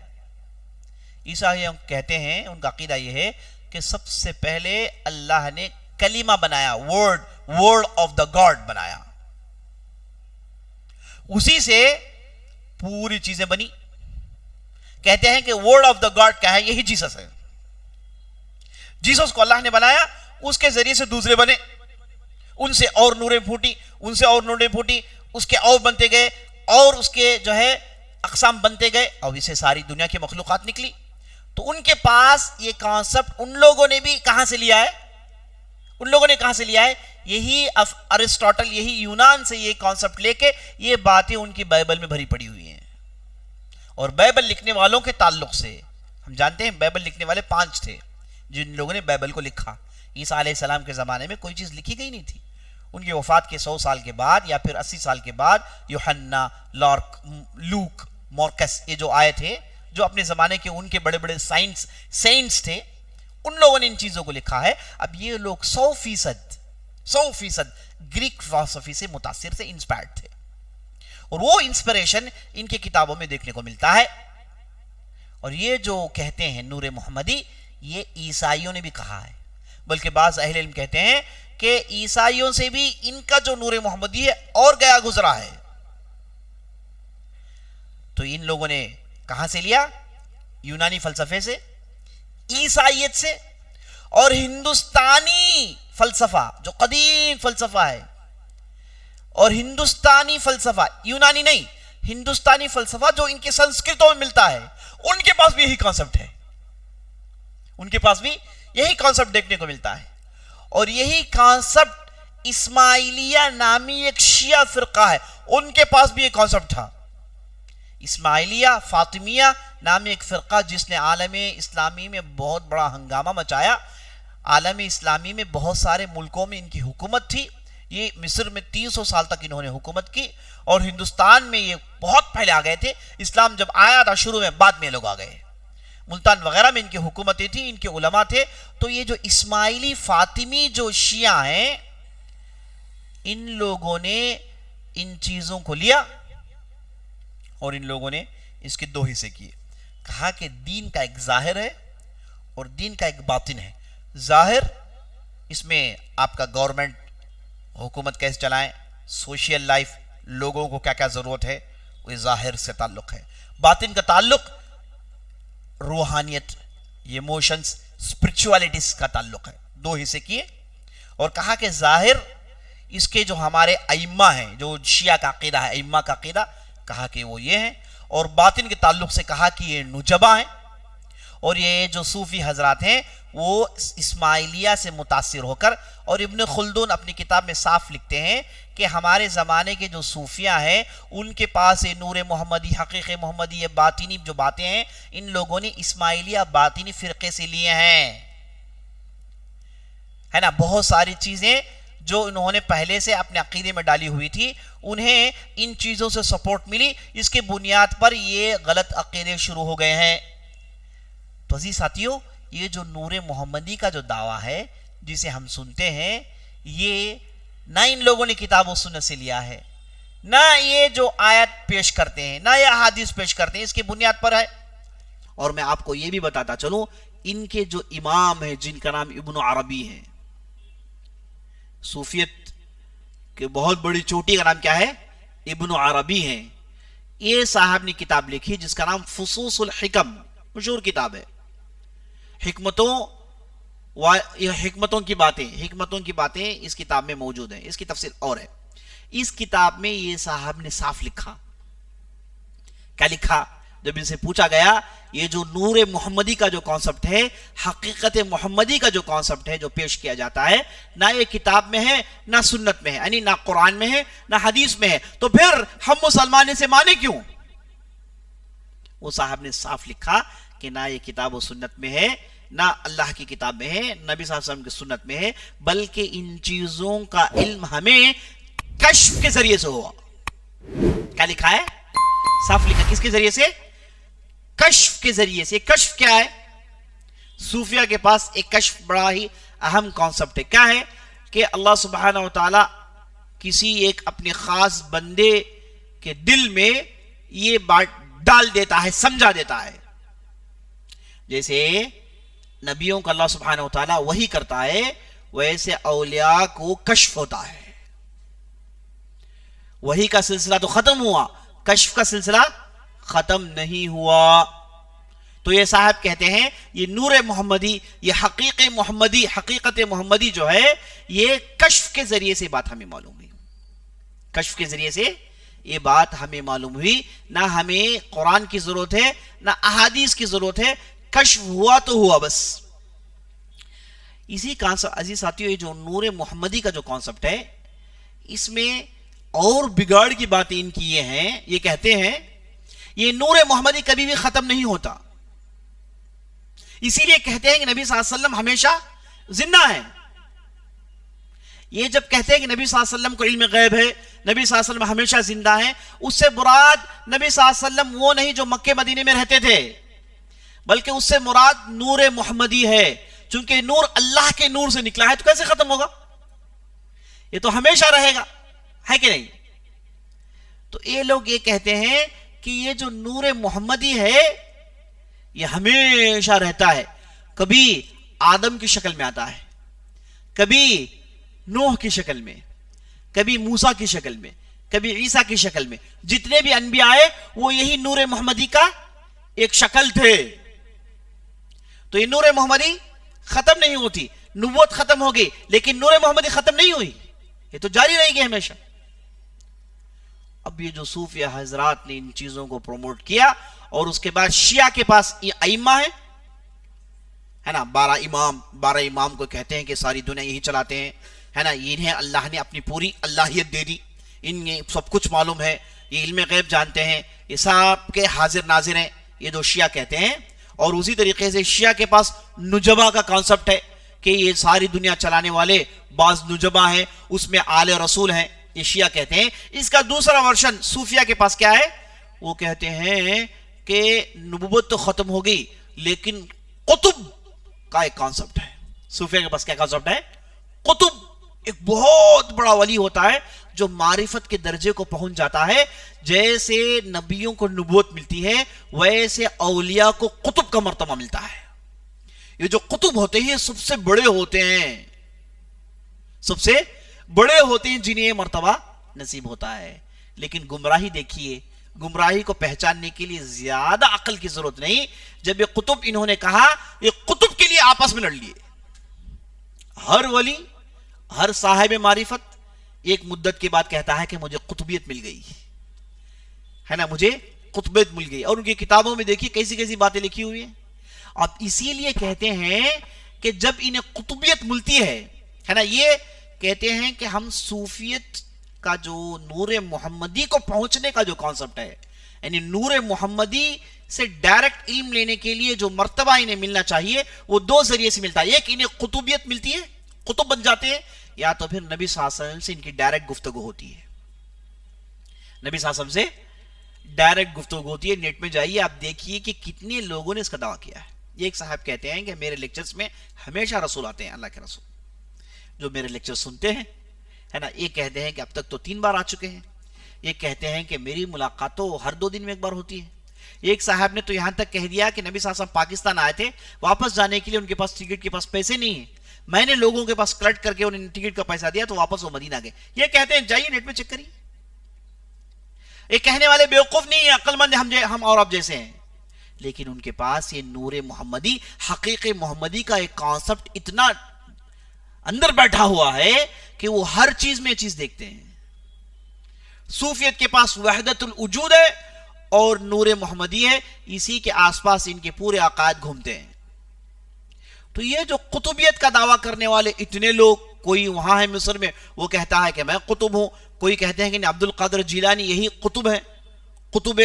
عیسائیوں کہتے ہیں، ان کا عقیدہ یہ ہے کہ سب سے پہلے اللہ نے کلمہ بنایا، ورڈ آف دا گاڈ بنایا، اسی سے پوری چیزیں بنی. کہتے ہیں کہ ورڈ آف دا گاڈ کیا ہے؟ یہی جیسس ہے. جیسس کو اللہ نے بنایا، اس کے ذریعے سے دوسرے بنے، ان سے اور نوریں پھوٹی، ان سے اور نوریں پھوٹی، اس کے اور بنتے گئے، اور اس کے جو ہے اقسام بنتے گئے، اور اسے ساری دنیا کی مخلوقات نکلی. تو ان کے پاس یہ کانسپٹ ان لوگوں نے بھی کہاں سے لیا ہے؟ ان لوگوں نے کہاں سے لیا ہے؟ یہی ارسطاٹل، یہی یونان سے یہ کانسپٹ لے کے یہ باتیں ان کی بائبل میں بھری پڑی ہوئی ہیں. اور بائبل لکھنے والوں کے تعلق سے ہم جانتے ہیں بائبل لکھنے والے 5 تھے جن لوگوں نے بائبل کو لکھا. عیسیٰ علیہ السلام کے زمانے میں کوئی چیز لکھی گئی نہیں تھی. ان کی وفات کے 100 سال کے بعد یا پھر 80 سال کے بعد یوحنا، لوک، مارکس، یہ جو آئے تھے، جو اپنے زمانے کے ان کے بڑے بڑے سائنٹس تھے، ان لوگوں نے ان چیزوں کو لکھا ہے. اب یہ لوگ 100% گریک فلسفی سے متاثر سے انسپائرڈ تھے، اور وہ انسپریشن ان کی کتابوں میں دیکھنے کو ملتا ہے. اور یہ جو کہتے ہیں نور محمدی، یہ عیسائیوں نے بھی کہا ہے، بلکہ بعض اہل علم کہتے ہیں کہ عیسائیوں سے بھی ان کا جو نور محمدی ہے اور گیا گزرا ہے. تو ان لوگوں نے کہاں سے لیا؟ یونانی فلسفے سے، عیسائیت سے، اور ہندوستانی فلسفہ جو قدیم فلسفہ ہے، اور ہندوستانی فلسفہ، یونانی نہیں، ہندوستانی فلسفہ جو ان کے سنسکرتوں میں ملتا ہے، ان کے پاس بھی یہی کانسپٹ ہے. ان کے پاس بھی یہی کانسپٹ دیکھنے کو ملتا ہے. اور یہی کانسپٹ اسماعیلیہ نامی ایک شیعہ فرقہ ہے، ان کے پاس بھی یہ کانسپٹ تھا. اسماعیلیہ فاطمیہ نامی ایک فرقہ جس نے عالم اسلامی میں بہت بڑا ہنگامہ مچایا. عالم اسلامی میں بہت سارے ملکوں میں ان کی حکومت تھی. یہ مصر میں 300 سال تک انہوں نے حکومت کی، اور ہندوستان میں یہ بہت پہلے آ گئے تھے. اسلام جب آیا تھا شروع میں، بعد میں لوگ آ گئے. ملتان وغیرہ میں ان کی حکومتیں تھیں، ان کے علماء تھے. تو یہ جو اسماعیلی فاطمی جو شیعہ ہیں، ان لوگوں نے ان چیزوں کو لیا اور ان لوگوں نے اس کے 2 حصے کیے. کہا کہ دین کا ایک ظاہر ہے اور دین کا ایک باطن ہے. ظاہر، اس میں آپ کا گورنمنٹ، حکومت کیسے چلائیں، سوشل لائف، لوگوں کو کیا کیا ضرورت ہے، وہ ظاہر سے تعلق ہے. باطن کا تعلق روحانیت، یہ ایموشنز، اسپرچولیٹیز کا تعلق ہے. 2 حصے کیے اور کہا کہ ظاہر اس کے جو ہمارے ائمہ ہیں، جو شیعہ کا عقیدہ ہے، ائمہ کا عقیدہ، کہا کہ وہ یہ ہیں، اور باطن کے تعلق سے کہا کہ یہ نجبہ ہیں، اور یہ جو صوفی حضرات ہیں وہ اسماعیلیہ سے متاثر ہو کر، اور ابن خلدون اپنی کتاب میں صاف لکھتے ہیں کہ ہمارے زمانے کے جو صوفیاء ہیں ان کے پاس یہ نور محمدی، حقیق محمدی، یہ باطنی جو باتیں ہیں ان لوگوں نے اسماعیلیہ باطنی فرقے سے لیے ہیں، ہے نا. بہت ساری چیزیں جو انہوں نے پہلے سے اپنے عقیدے میں ڈالی ہوئی تھی انہیں ان چیزوں سے سپورٹ ملی، اس کے بنیاد پر یہ غلط عقیدے شروع ہو گئے ہیں. تو عزیز ساتھیو، یہ جو نور محمدی کا جو دعویٰ ہے جسے ہم سنتے ہیں، یہ نہ ان لوگوں نے کتاب و سنت سے لیا ہے، نہ یہ جو آیت پیش کرتے ہیں، نہ یہ احادیث پیش کرتے ہیں، اس کی بنیاد پر ہے. اور میں آپ کو یہ بھی بتاتا چلوں، ان کے جو امام ہیں جن کا نام ابن عربی ہے، صوفیت کے بہت بڑی چوٹی کا نام کیا ہے؟ ابن عربی ہیں. یہ صاحب نے کتاب لکھی جس کا نام فصوص الحکم، مشہور کتاب ہے. حکمتوں کی باتیں اس کتاب میں موجود ہیں. اس کی تفصیل اور ہے. اس کتاب میں یہ صاحب نے صاف لکھا. کیا لکھا؟ جب ان سے پوچھا گیا یہ جو نور محمدی کا جو کانسپٹ ہے، حقیقت محمدی کا جو کانسپٹ ہے جو پیش کیا جاتا ہے، نہ یہ کتاب میں ہے، نہ سنت میں ہے، یعنی نہ قرآن میں ہے، نہ حدیث میں ہے، تو پھر ہم مسلمان اسے مانے کیوں؟ وہ صاحب نے صاف لکھا کہ نہ یہ کتاب و سنت میں ہے، نہ اللہ کی کتاب میں ہے، نبی صلی اللہ علیہ وسلم کی سنت میں ہے، بلکہ ان چیزوں کا علم ہمیں کشف کے ذریعے سے ہوا. کیا لکھا ہے؟ صاف لکھا. کس کے ذریعے سے؟ کشف کے ذریعے سے. کشف کیا ہے؟ صوفیہ کے پاس ایک کشف بڑا ہی اہم کانسپٹ ہے. کیا ہے؟ کہ اللہ سبحانہ و تعالی کسی ایک اپنے خاص بندے کے دل میں یہ بات ڈال دیتا ہے، سمجھا دیتا ہے. جیسے نبیوں کا اللہ سبحانہ و تعالی وحی کرتا ہے، ویسے اولیاء کو کشف ہوتا ہے. وحی کا سلسلہ تو ختم ہوا، کشف کا سلسلہ ختم نہیں ہوا. تو یہ صاحب کہتے ہیں یہ نور محمدی، یہ حقیقت محمدی جو ہے، یہ کشف کے ذریعے سے بات ہمیں معلوم ہوئی. کشف کے ذریعے سے یہ بات ہمیں معلوم ہوئی. نہ ہمیں قرآن کی ضرورت ہے، نہ احادیث کی ضرورت ہے. کشف ہوا تو ہوا بس. اسی کانسپٹ عزیز ساتھیو، یہ جو نور محمدی کا جو کانسپٹ ہے، اس میں اور بگاڑ کی باتیں ان کی یہ ہیں. یہ کہتے ہیں یہ نور محمدی کبھی بھی ختم نہیں ہوتا، اسی لیے کہتے ہیں کہ نبی صلی اللہ علیہ وسلم ہمیشہ زندہ ہے. یہ جب کہتے ہیں کہ نبی صلی اللہ علیہ وسلم کو علم غیب ہے، نبی صلی اللہ علیہ وسلم ہمیشہ زندہ ہیں، اس سے مراد نبی صلی اللہ علیہ وسلم وہ نہیں جو مکہ مدینے میں رہتے تھے، بلکہ اس سے مراد نور محمدی ہے. چونکہ نور اللہ کے نور سے نکلا ہے تو کیسے ختم ہوگا؟ یہ تو ہمیشہ رہے گا، ہے کہ نہیں؟ تو یہ لوگ یہ کہتے ہیں کہ یہ جو نور محمدی ہے یہ ہمیشہ رہتا ہے. کبھی آدم کی شکل میں آتا ہے، کبھی نوح کی شکل میں، کبھی موسیٰ کی شکل میں، کبھی عیسیٰ کی شکل میں. جتنے بھی انبیاء آئے وہ یہی نور محمدی کا ایک شکل تھے. تو یہ نور محمدی ختم نہیں ہوتی. نبوت ختم ہو گئی لیکن نور محمدی ختم نہیں ہوئی، یہ تو جاری رہے گی ہمیشہ. اب یہ جو صوفیہ حضرات نے ان چیزوں کو پروموٹ کیا، اور اس کے بعد شیعہ کے پاس یہ ائمہ ہیں، ہے نا، 12 امام کو کہتے ہیں کہ ساری دنیا یہی چلاتے ہیں، ہے نا. انہیں اللہ نے اپنی پوری اللہیت دے دی، انہیں سب کچھ معلوم ہے، یہ علم غیب جانتے ہیں، یہ سب کے حاضر ناظر ہیں، یہ جو شیعہ کہتے ہیں. اور اسی طریقے سے شیعہ کے پاس نجبہ کا کانسپٹ ہے کہ یہ ساری دنیا چلانے والے بعض نجبہ ہیں، اس میں آل رسول ہیں، یہ شیعہ کہتے ہیں. اس کا دوسرا ورشن صوفیہ کے پاس کیا ہے؟ وہ کہتے ہیں کہ نبوت تو ختم ہو گئی لیکن قطب کا ایک کانسپٹ ہے. صوفیہ کے پاس کیا کانسپٹ ہے؟ قطب. ایک بہت بڑا ولی ہوتا ہے جو معرفت کے درجے کو پہنچ جاتا ہے. جیسے نبیوں کو نبوت ملتی ہے ویسے اولیاء کو قطب کا مرتبہ ملتا ہے. یہ جو قطب ہوتے ہیں سب سے بڑے ہوتے ہیں، سب سے بڑے ہوتے ہیں جنہیں یہ مرتبہ نصیب ہوتا ہے. لیکن گمراہی دیکھیے، گمراہی کو پہچاننے کے لیے زیادہ عقل کی ضرورت نہیں. جب یہ قطب انہوں نے کہا، یہ قطب کے لیے آپس میں لڑ لیے. ہر ولی، ہر صاحب معرفت ایک مدت کے بعد کہتا ہے کہ مجھے قطبیت مل گئی ہے نا، مجھے قطبیت مل گئی. اور ان کی کتابوں میں دیکھیے کیسی کیسی باتیں لکھی ہوئی ہیں. اب اسی لیے کہتے ہیں کہ جب انہیں قطبیت ملتی ہے نا، یہ کہتے ہیں کہ ہم صوفیت کا جو نور محمدی کو پہنچنے کا جو کانسیپٹ ہے، یعنی نور محمدی سے ڈائریکٹ علم لینے کے لیے جو مرتبہ انہیں ملنا چاہیے وہ دو ذریعے سے ملتا ہے. ایک انہیں قطبیت ملتی ہے، قطب بن جاتے ہیں، یا تو پھر نبی صلی اللہ علیہ وسلم سے ان کی ڈائریکٹ گفتگو ہوتی ہے. نبی صلی اللہ علیہ وسلم سے ڈائریکٹ گفتگو ہوتی ہے. نیٹ میں جائیے، آپ دیکھیے کہ کتنے لوگوں نے اس کا دعویٰ کیا ہے. یہ ایک صاحب کہتے ہیں کہ میرے لیکچرز میں ہمیشہ رسول آتے ہیں، اللہ کے رسول جو میرے لیکچر سنتے ہیں ہے نا. یہ کہتے ہیں کہ اب تک تو 3 بار آ چکے ہیں. یہ کہتے ہیں کہ میری ملاقات تو ہر 2 دن میں ایک بار ہوتی ہے. ایک صاحب نے تو یہاں تک کہہ دیا کہ نبی صلی اللہ علیہ وسلم پاکستان آئے تھے، واپس جانے کے لیے ان کے پاس ٹکٹ کے پاس پیسے نہیں ہیں، میں نے لوگوں کے پاس کلیکٹ کر کے انہیں ٹکٹ کا پیسہ دیا تو واپس وہ مدینہ گئے. یہ کہتے ہیں، جائیے نیٹ میں چیک کریے. یہ کہنے والے بیوقوف نہیں ہیں، عقل مند ہم اور آپ جیسے ہیں. لیکن ان کے پاس یہ نور محمدی، حقیقی محمدی کا ایک کانسپٹ اتنا اندر بیٹھا ہوا ہے کہ وہ ہر چیز میں چیز دیکھتے ہیں. صوفیت کے پاس وحدت الوجود ہے اور نور محمدی ہے، اسی کے آس پاس ان کے پورے عقائد گھومتے ہیں. تو یہ جو قطبیت کا دعویٰ کرنے والے اتنے لوگ، کوئی وہاں ہے مصر میں وہ کہتا ہے کہ میں قطب ہوں، کوئی کہتے ہیں کہ عبد القادر جیلانی یہی قطب ہے، قطب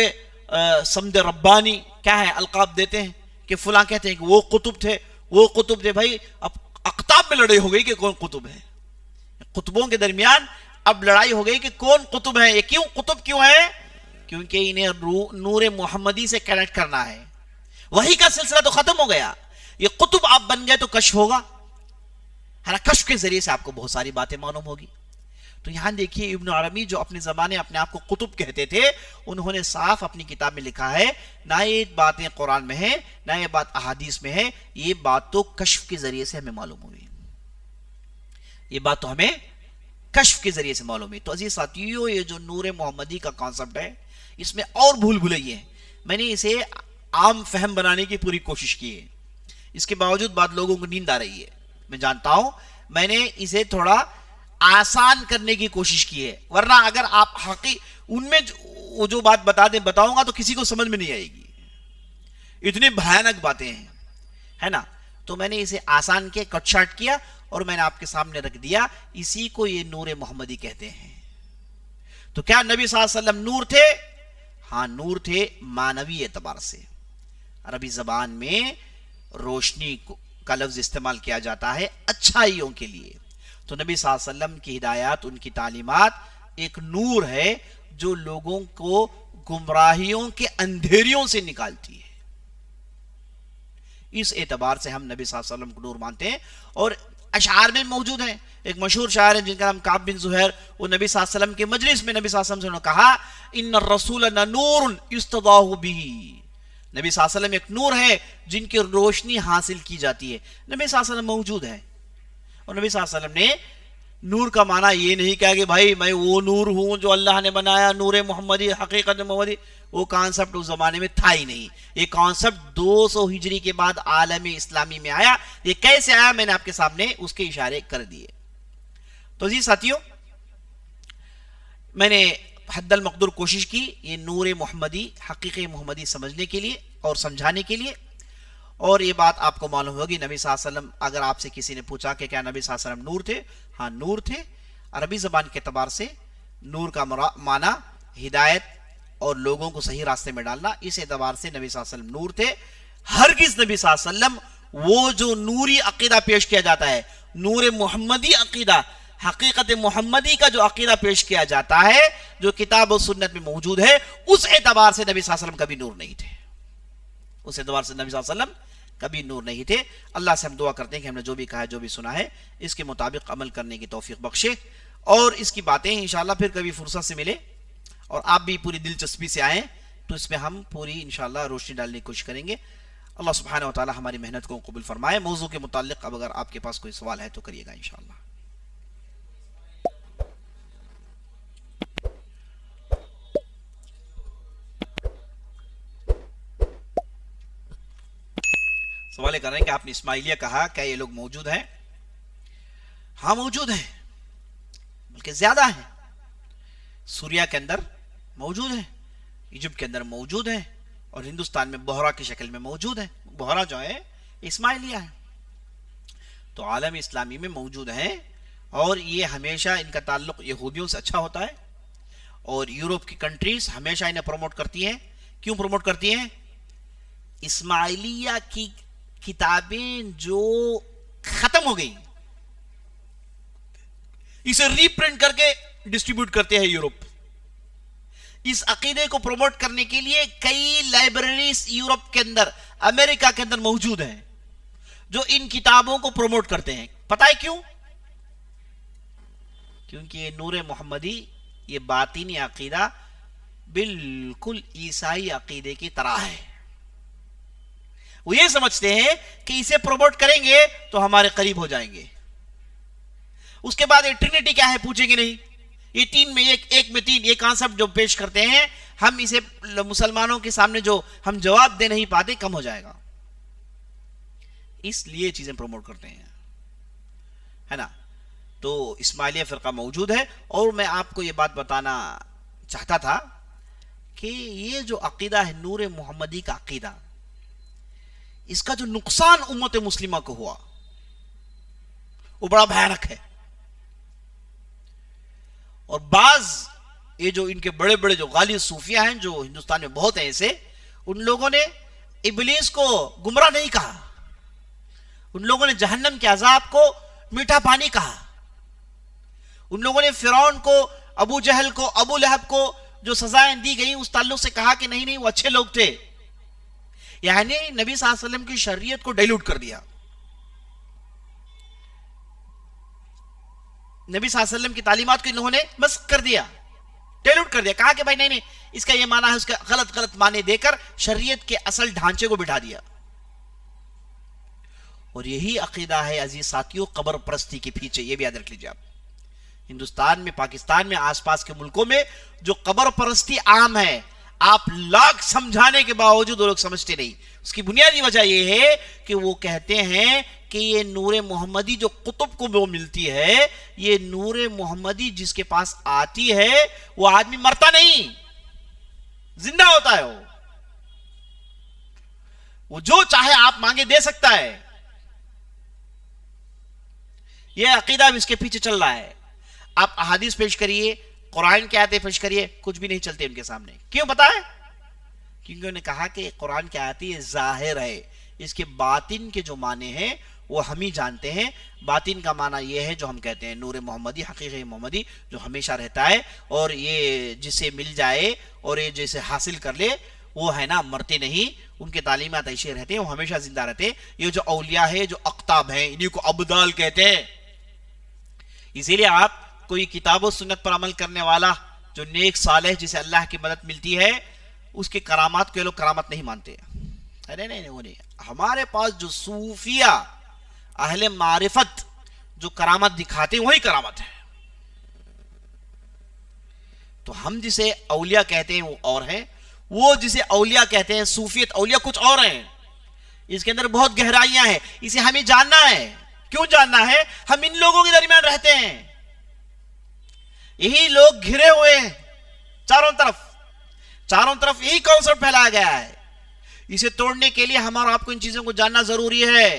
سمد ربانی، کیا ہے القاب دیتے ہیں کہ فلاں کہتے ہیں کہ وہ قطب تھے، وہ قطب تھے. بھائی اب اقطاب میں لڑائی ہو گئی کہ کون قطب ہے. قطبوں کے درمیان اب لڑائی ہو گئی کہ کون قطب ہے. یہ کیوں قطب کیوں ہے؟ کیونکہ انہیں نور محمدی سے کنیکٹ کرنا ہے. وہی کا سلسلہ تو ختم ہو گیا. یہ قطب آپ بن گئے تو کشف ہوگا ہے نا، کشف کے ذریعے سے آپ کو بہت ساری باتیں معلوم ہوگی. تو یہاں دیکھیے ابن عربی جو اپنے زمانے اپنے آپ کو قطب کہتے تھے، انہوں نے صاف اپنی کتاب میں لکھا ہے، نہ یہ باتیں قرآن میں ہیں نہ یہ بات احادیث میں ہے، یہ بات تو کشف کے ذریعے سے ہمیں معلوم ہوئی. یہ بات تو ہمیں کشف کے ذریعے سے معلوم ہے. تو عزیز ساتھیو، یہ جو نور محمدی کا کانسپٹ ہے، اس میں اور بھول بھلائیے ہیں. میں نے اسے عام فہم بنانے کی پوری کوشش کی ہے. اس کے باوجود بعض لوگوں کو نیند آ رہی ہے، میں جانتا ہوں. میں نے اسے تھوڑا آسان کرنے کی کوشش کی ہے، ورنہ اگر آپ ان میں وہ جو بات بتاؤں گا تو کسی کو سمجھ میں نہیں آئے گی. اتنی بھیانک باتیں ہیں ہے نا. تو میں نے اسے آسان کیا، کٹ شارٹ کیا اور میں نے آپ کے سامنے رکھ دیا. اسی کو یہ نور محمدی کہتے ہیں. تو کیا نبی صلی اللہ علیہ وسلم نور تھے؟ ہاں نور تھے، معنوی اعتبار سے. عربی زبان میں روشنی کا لفظ استعمال کیا جاتا ہے اچھائیوں کے لیے. تو نبی صلی اللہ علیہ وسلم کی ہدایات، ان کی تعلیمات ایک نور ہے جو لوگوں کو گمراہیوں کے اندھیریوں سے نکالتی ہے. اس اعتبار سے ہم نبی صلی اللہ علیہ وسلم کو نور مانتے ہیں. اور اشعار میں موجود ہیں. ایک مشہور شاعر ہے جن کا نام کعب بن زہیر، وہ نبی صلی اللہ علیہ وسلم کے مجلس میں نبی صلی اللہ علیہ وسلم نے کہا، ان الرسول نور یستضاء به. نبی صلی اللہ علیہ وسلم ایک نور ہے جن کی روشنی حاصل کی جاتی ہے. نبی صلی اللہ علیہ وسلم موجود ہے. اور نبی صلی اللہ علیہ وسلم نے نور کا معنی یہ نہیں کہا کہ بھائی میں وہ نور ہوں جو اللہ نے بنایا، نور محمدی، حقیقت محمدی. وہ کانسپٹ اس زمانے میں تھا ہی نہیں. یہ کانسپٹ 200 ہجری کے بعد عالم اسلامی میں آیا. یہ کیسے آیا میں نے آپ کے سامنے اس کے اشارے کر دیے. تو جی ساتھیوں، میں نے حد المقدور کوشش کی یہ نور محمدی، حقیقی محمدی سمجھنے کے لیے اور سمجھانے کے لیے. اور یہ بات آپ کو معلوم ہوگی، نبی صلی اللہ علیہ وسلم، اگر آپ سے کسی نے پوچھا کہ کیا نبی صلی اللہ علیہ وسلم نور تھے؟ ہاں نور تھے. عربی زبان کے اعتبار سے نور کا معنی ہدایت اور لوگوں کو صحیح راستے میں ڈالنا. اس اعتبار سے نبی صلی اللہ علیہ وسلم نور تھے. ہرگز نبی صلی اللہ علیہ وسلم وہ جو نوری عقیدہ پیش کیا جاتا ہے، نور محمدی عقیدہ، حقیقت محمدی کا جو عقیدہ پیش کیا جاتا ہے جو کتاب و سنت میں موجود ہے، اس اعتبار سے نبی صلی اللہ علیہ وسلم کبھی نور نہیں تھے. اس اعتبار سے نبی صلی اللہ علیہ وسلم کبھی نور نہیں تھے. اللہ سے ہم دعا کرتے ہیں کہ ہم نے جو بھی کہا ہے، جو بھی سنا ہے، اس کے مطابق عمل کرنے کی توفیق بخشے. اور اس کی باتیں انشاءاللہ پھر کبھی فرصت سے ملے اور آپ بھی پوری دلچسپی سے آئیں تو اس میں ہم پوری انشاءاللہ روشنی ڈالنے کی کوشش کریں گے. اللہ سبحانہ و تعالی ہماری محنت کو قبول فرمائے. موضوع کے متعلق اب اگر آپ کے پاس کوئی سوال ہے تو کریے گا انشاءاللہ. سوال کر رہے ہیں کہ آپ نے اسماعیلیہ کہا، کیا یہ لوگ موجود ہیں؟ ہاں موجود ہیں، بلکہ زیادہ ہیں۔ سوریا کے اندر موجود ہیں، ایجپٹ کے اندر موجود ہیں، اور ہندوستان میں بحرہ کی شکل میں موجود ہیں۔ بحرہ جو ہے اسماعیلیہ ہے، تو عالم اسلامی میں موجود ہیں، اور یہ ہمیشہ ان کا تعلق یہودیوں سے اچھا ہوتا ہے، اور یورپ کی کنٹریز ہمیشہ انہیں پروموٹ کرتی ہیں۔ کیوں پروموٹ کرتی ہیں؟ اسماعیلیہ کی کتابیں جو ختم ہو گئی اسے ری پرنٹ کر کے ڈسٹریبیوٹ کرتے ہیں یورپ۔ اس عقیدے کو پروموٹ کرنے کے لیے کئی لائبریریز یورپ کے اندر، امریکہ کے اندر موجود ہیں جو ان کتابوں کو پروموٹ کرتے ہیں۔ پتہ ہے کیوں؟ کیونکہ یہ نور محمدی، یہ باطنی عقیدہ بالکل عیسائی عقیدے کی طرح ہے۔ وہ یہ سمجھتے ہیں کہ اسے پروموٹ کریں گے تو ہمارے قریب ہو جائیں گے۔ اس کے بعد یہ ٹرینٹی کیا ہے پوچھیں گے نہیں، یہ تین میں ایک میں تین، یہ کانسپٹ جو پیش کرتے ہیں، ہم اسے مسلمانوں کے سامنے جو ہم جواب دے نہیں پاتے، کم ہو جائے گا، اس لیے چیزیں پروموٹ کرتے ہیں، ہے نا۔ تو اسماعیلیہ فرقہ موجود ہے، اور میں آپ کو یہ بات بتانا چاہتا تھا کہ یہ جو عقیدہ ہے نور محمدی کا عقیدہ، اس کا جو نقصان امت مسلمہ کو ہوا وہ بڑا بھیانک ہے۔ اور بعض یہ جو ان کے بڑے بڑے جو غالی صوفیہ ہیں، جو ہندوستان میں بہت ہیں ایسے، ان لوگوں نے ابلیس کو گمراہ نہیں کہا، ان لوگوں نے جہنم کے عذاب کو میٹھا پانی کہا، ان لوگوں نے فرعون کو، ابو جہل کو، ابو لہب کو جو سزائیں دی گئی اس تعلق سے کہا کہ نہیں نہیں وہ اچھے لوگ تھے، یعنی نبی صلی اللہ علیہ وسلم کی شریعت کو ڈائلوٹ کر دیا، نبی صلی اللہ علیہ وسلم کی تعلیمات کو انہوں نے مسخ کر دیا، ڈائلوٹ کر دیا، کہا کہ بھائی نہیں نہیں اس کا یہ معنی ہے، اس کا غلط معنی دے کر شریعت کے اصل ڈھانچے کو بٹھا دیا۔ اور یہی عقیدہ ہے عزیز ساتھیوں قبر پرستی کے پیچھے، یہ بھی یاد رکھ لیجیے آپ۔ ہندوستان میں، پاکستان میں، آس پاس کے ملکوں میں جو قبر پرستی عام ہے، آپ لاکھ سمجھانے کے باوجود وہ لوگ سمجھتے نہیں۔ اس کی بنیادی وجہ یہ ہے کہ وہ کہتے ہیں کہ یہ نور محمدی جو قطب کو وہ ملتی ہے، یہ نور محمدی جس کے پاس آتی ہے وہ آدمی مرتا نہیں، زندہ ہوتا ہے، وہ جو چاہے آپ مانگے دے سکتا ہے۔ یہ عقیدہ بھی اس کے پیچھے چل رہا ہے۔ آپ احادیث پیش کریے، قرآن کی آیتیں پیش کریے، کچھ بھی نہیں چلتے ان کے سامنے۔ کیوں پتا ہے؟ کیونکہ انہوں نے کہا کہ قرآن کی آیتیں یہ ظاہر ہے، اس کے باطن کے جو معنی ہیں وہ ہم ہی جانتے ہیں۔ باطن کا معنی یہ ہے جو ہم کہتے ہیں نور محمدی، حقیقی محمدی جو ہمیشہ رہتا ہے، اور یہ جسے مل جائے اور یہ جسے حاصل کر لے وہ ہے نا مرتے نہیں، ان کے تعلیمات ایسے رہتے ہیں، وہ ہمیشہ زندہ رہتے ہیں۔ یہ جو اولیاء ہے، جو اقطاب ہیں، انہیں کو ابدال کہتے ہیں۔ اسی لیے آپ کوئی کتاب و سنت پر عمل کرنے والا جو نیک صالح جسے اللہ کی مدد ملتی ہے، اس کے کرامات کو یہ لوگ کرامت نہیں مانتے ہیں۔ نہیں وہ نہیں، ہمارے پاس جو صوفیہ اہل معرفت جو کرامت دکھاتے ہیں وہی کرامت ہے۔ تو ہم جسے اولیاء کہتے ہیں وہ اور ہیں، وہ جسے اولیاء کہتے ہیں صوفیت اولیاء کچھ اور ہیں، اس کے اندر بہت گہرائیاں ہیں، اسے ہمیں جاننا ہے۔ کیوں جاننا ہے؟ ہم ان لوگوں کے درمیان رہتے ہیں، یہی لوگ گھرے ہوئے ہیں چاروں طرف یہی کانسیپٹ پھیلایا گیا ہے۔ اسے توڑنے کے لیے ہمارا آپ کو ان چیزوں کو جاننا ضروری ہے۔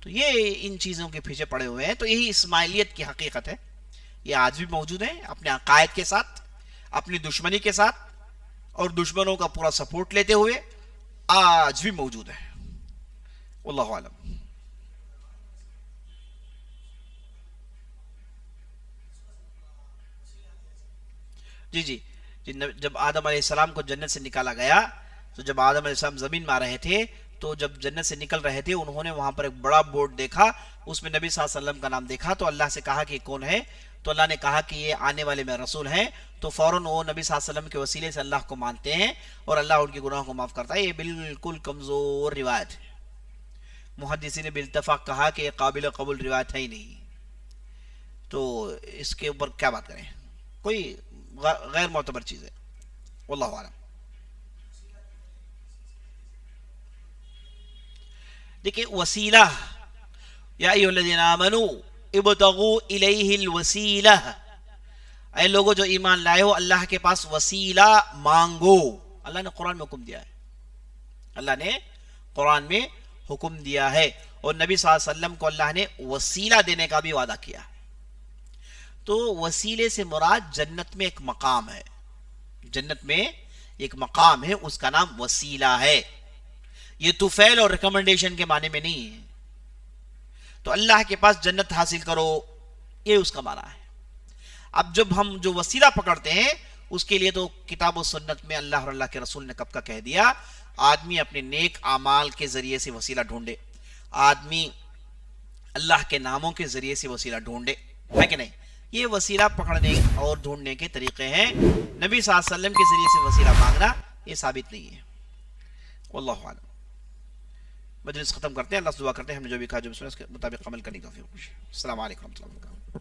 تو یہ ان چیزوں کے پیچھے پڑے ہوئے ہیں۔ تو یہی اسماعیلیت کی حقیقت ہے، یہ آج بھی موجود ہے، اپنے عقائد کے ساتھ، اپنی دشمنی کے ساتھ، اور دشمنوں کا پورا سپورٹ لیتے ہوئے آج بھی موجود ہے۔ واللہ اعلم۔ جی جب آدم علیہ السلام کو جنت سے نکالا گیا، تو جب آدم علیہ السلام زمین میں آ رہے تھے، تو جب جنت سے نکل رہے تھے انہوں نے وہاں پر ایک بڑا بورڈ دیکھا، اس میں نبی صلی اللہ علیہ وسلم کا نام دیکھا، تو اللہ سے کہا کہ کون ہے؟ تو اللہ نے کہا کہ یہ آنے والے میں رسول ہیں۔ تو فوراً وہ نبی صلی اللہ علیہ وسلم کے وسیلے سے اللہ کو مانتے ہیں، اور اللہ ان کے گناہوں کو معاف کرتا ہے۔ یہ بالکل کمزور روایت ہے، محدثین نے بالاتفاق کہا کہ یہ قابل قبول روایت ہے ہی نہیں۔ تو اس کے اوپر کیا بات کریں، کوئی غیر معتبر چیز ہے۔ واللہ اعلم۔ دیکھیں وسیلہ، یا ایھا الذین آمنوا ابتغوا الیہ الوسیلہ، اے لوگوں جو ایمان لائے ہو اللہ کے پاس وسیلہ مانگو. اللہ نے قرآن میں حکم دیا ہے، اللہ نے قرآن میں حکم دیا ہے، اور نبی صلی اللہ علیہ وسلم کو اللہ نے وسیلہ دینے کا بھی وعدہ کیا. تو وسیلے سے مراد جنت میں ایک مقام ہے، جنت میں ایک مقام ہے، اس کا نام وسیلہ ہے. یہ توفیل اور ریکمنڈیشن کے معنی میں نہیں ہے. تو اللہ کے پاس جنت حاصل کرو، یہ اس کا معنی ہے. اب جب ہم جو وسیلہ پکڑتے ہیں اس کے لیے تو کتاب و سنت میں اللہ اور اللہ کے رسول نے کب کا کہہ دیا، آدمی اپنے نیک اعمال کے ذریعے سے وسیلہ ڈھونڈے، آدمی اللہ کے ناموں کے ذریعے سے وسیلہ ڈھونڈے، ہے کہ نہیں؟ یہ وسیلہ پکڑنے اور ڈھونڈنے کے طریقے ہیں. نبی صلی اللہ علیہ وسلم کے ذریعے سے وسیلہ مانگنا یہ ثابت نہیں ہے. واللہ اعلم. مجلس ختم کرتے ہیں، اللہ سے دعا کرتے ہیں ہم نے جو بھی کہا جو بھی سنا اس کے مطابق عمل کرنے کا توفیق. السلام علیکم ورحمۃ اللہ وبرکاتہ.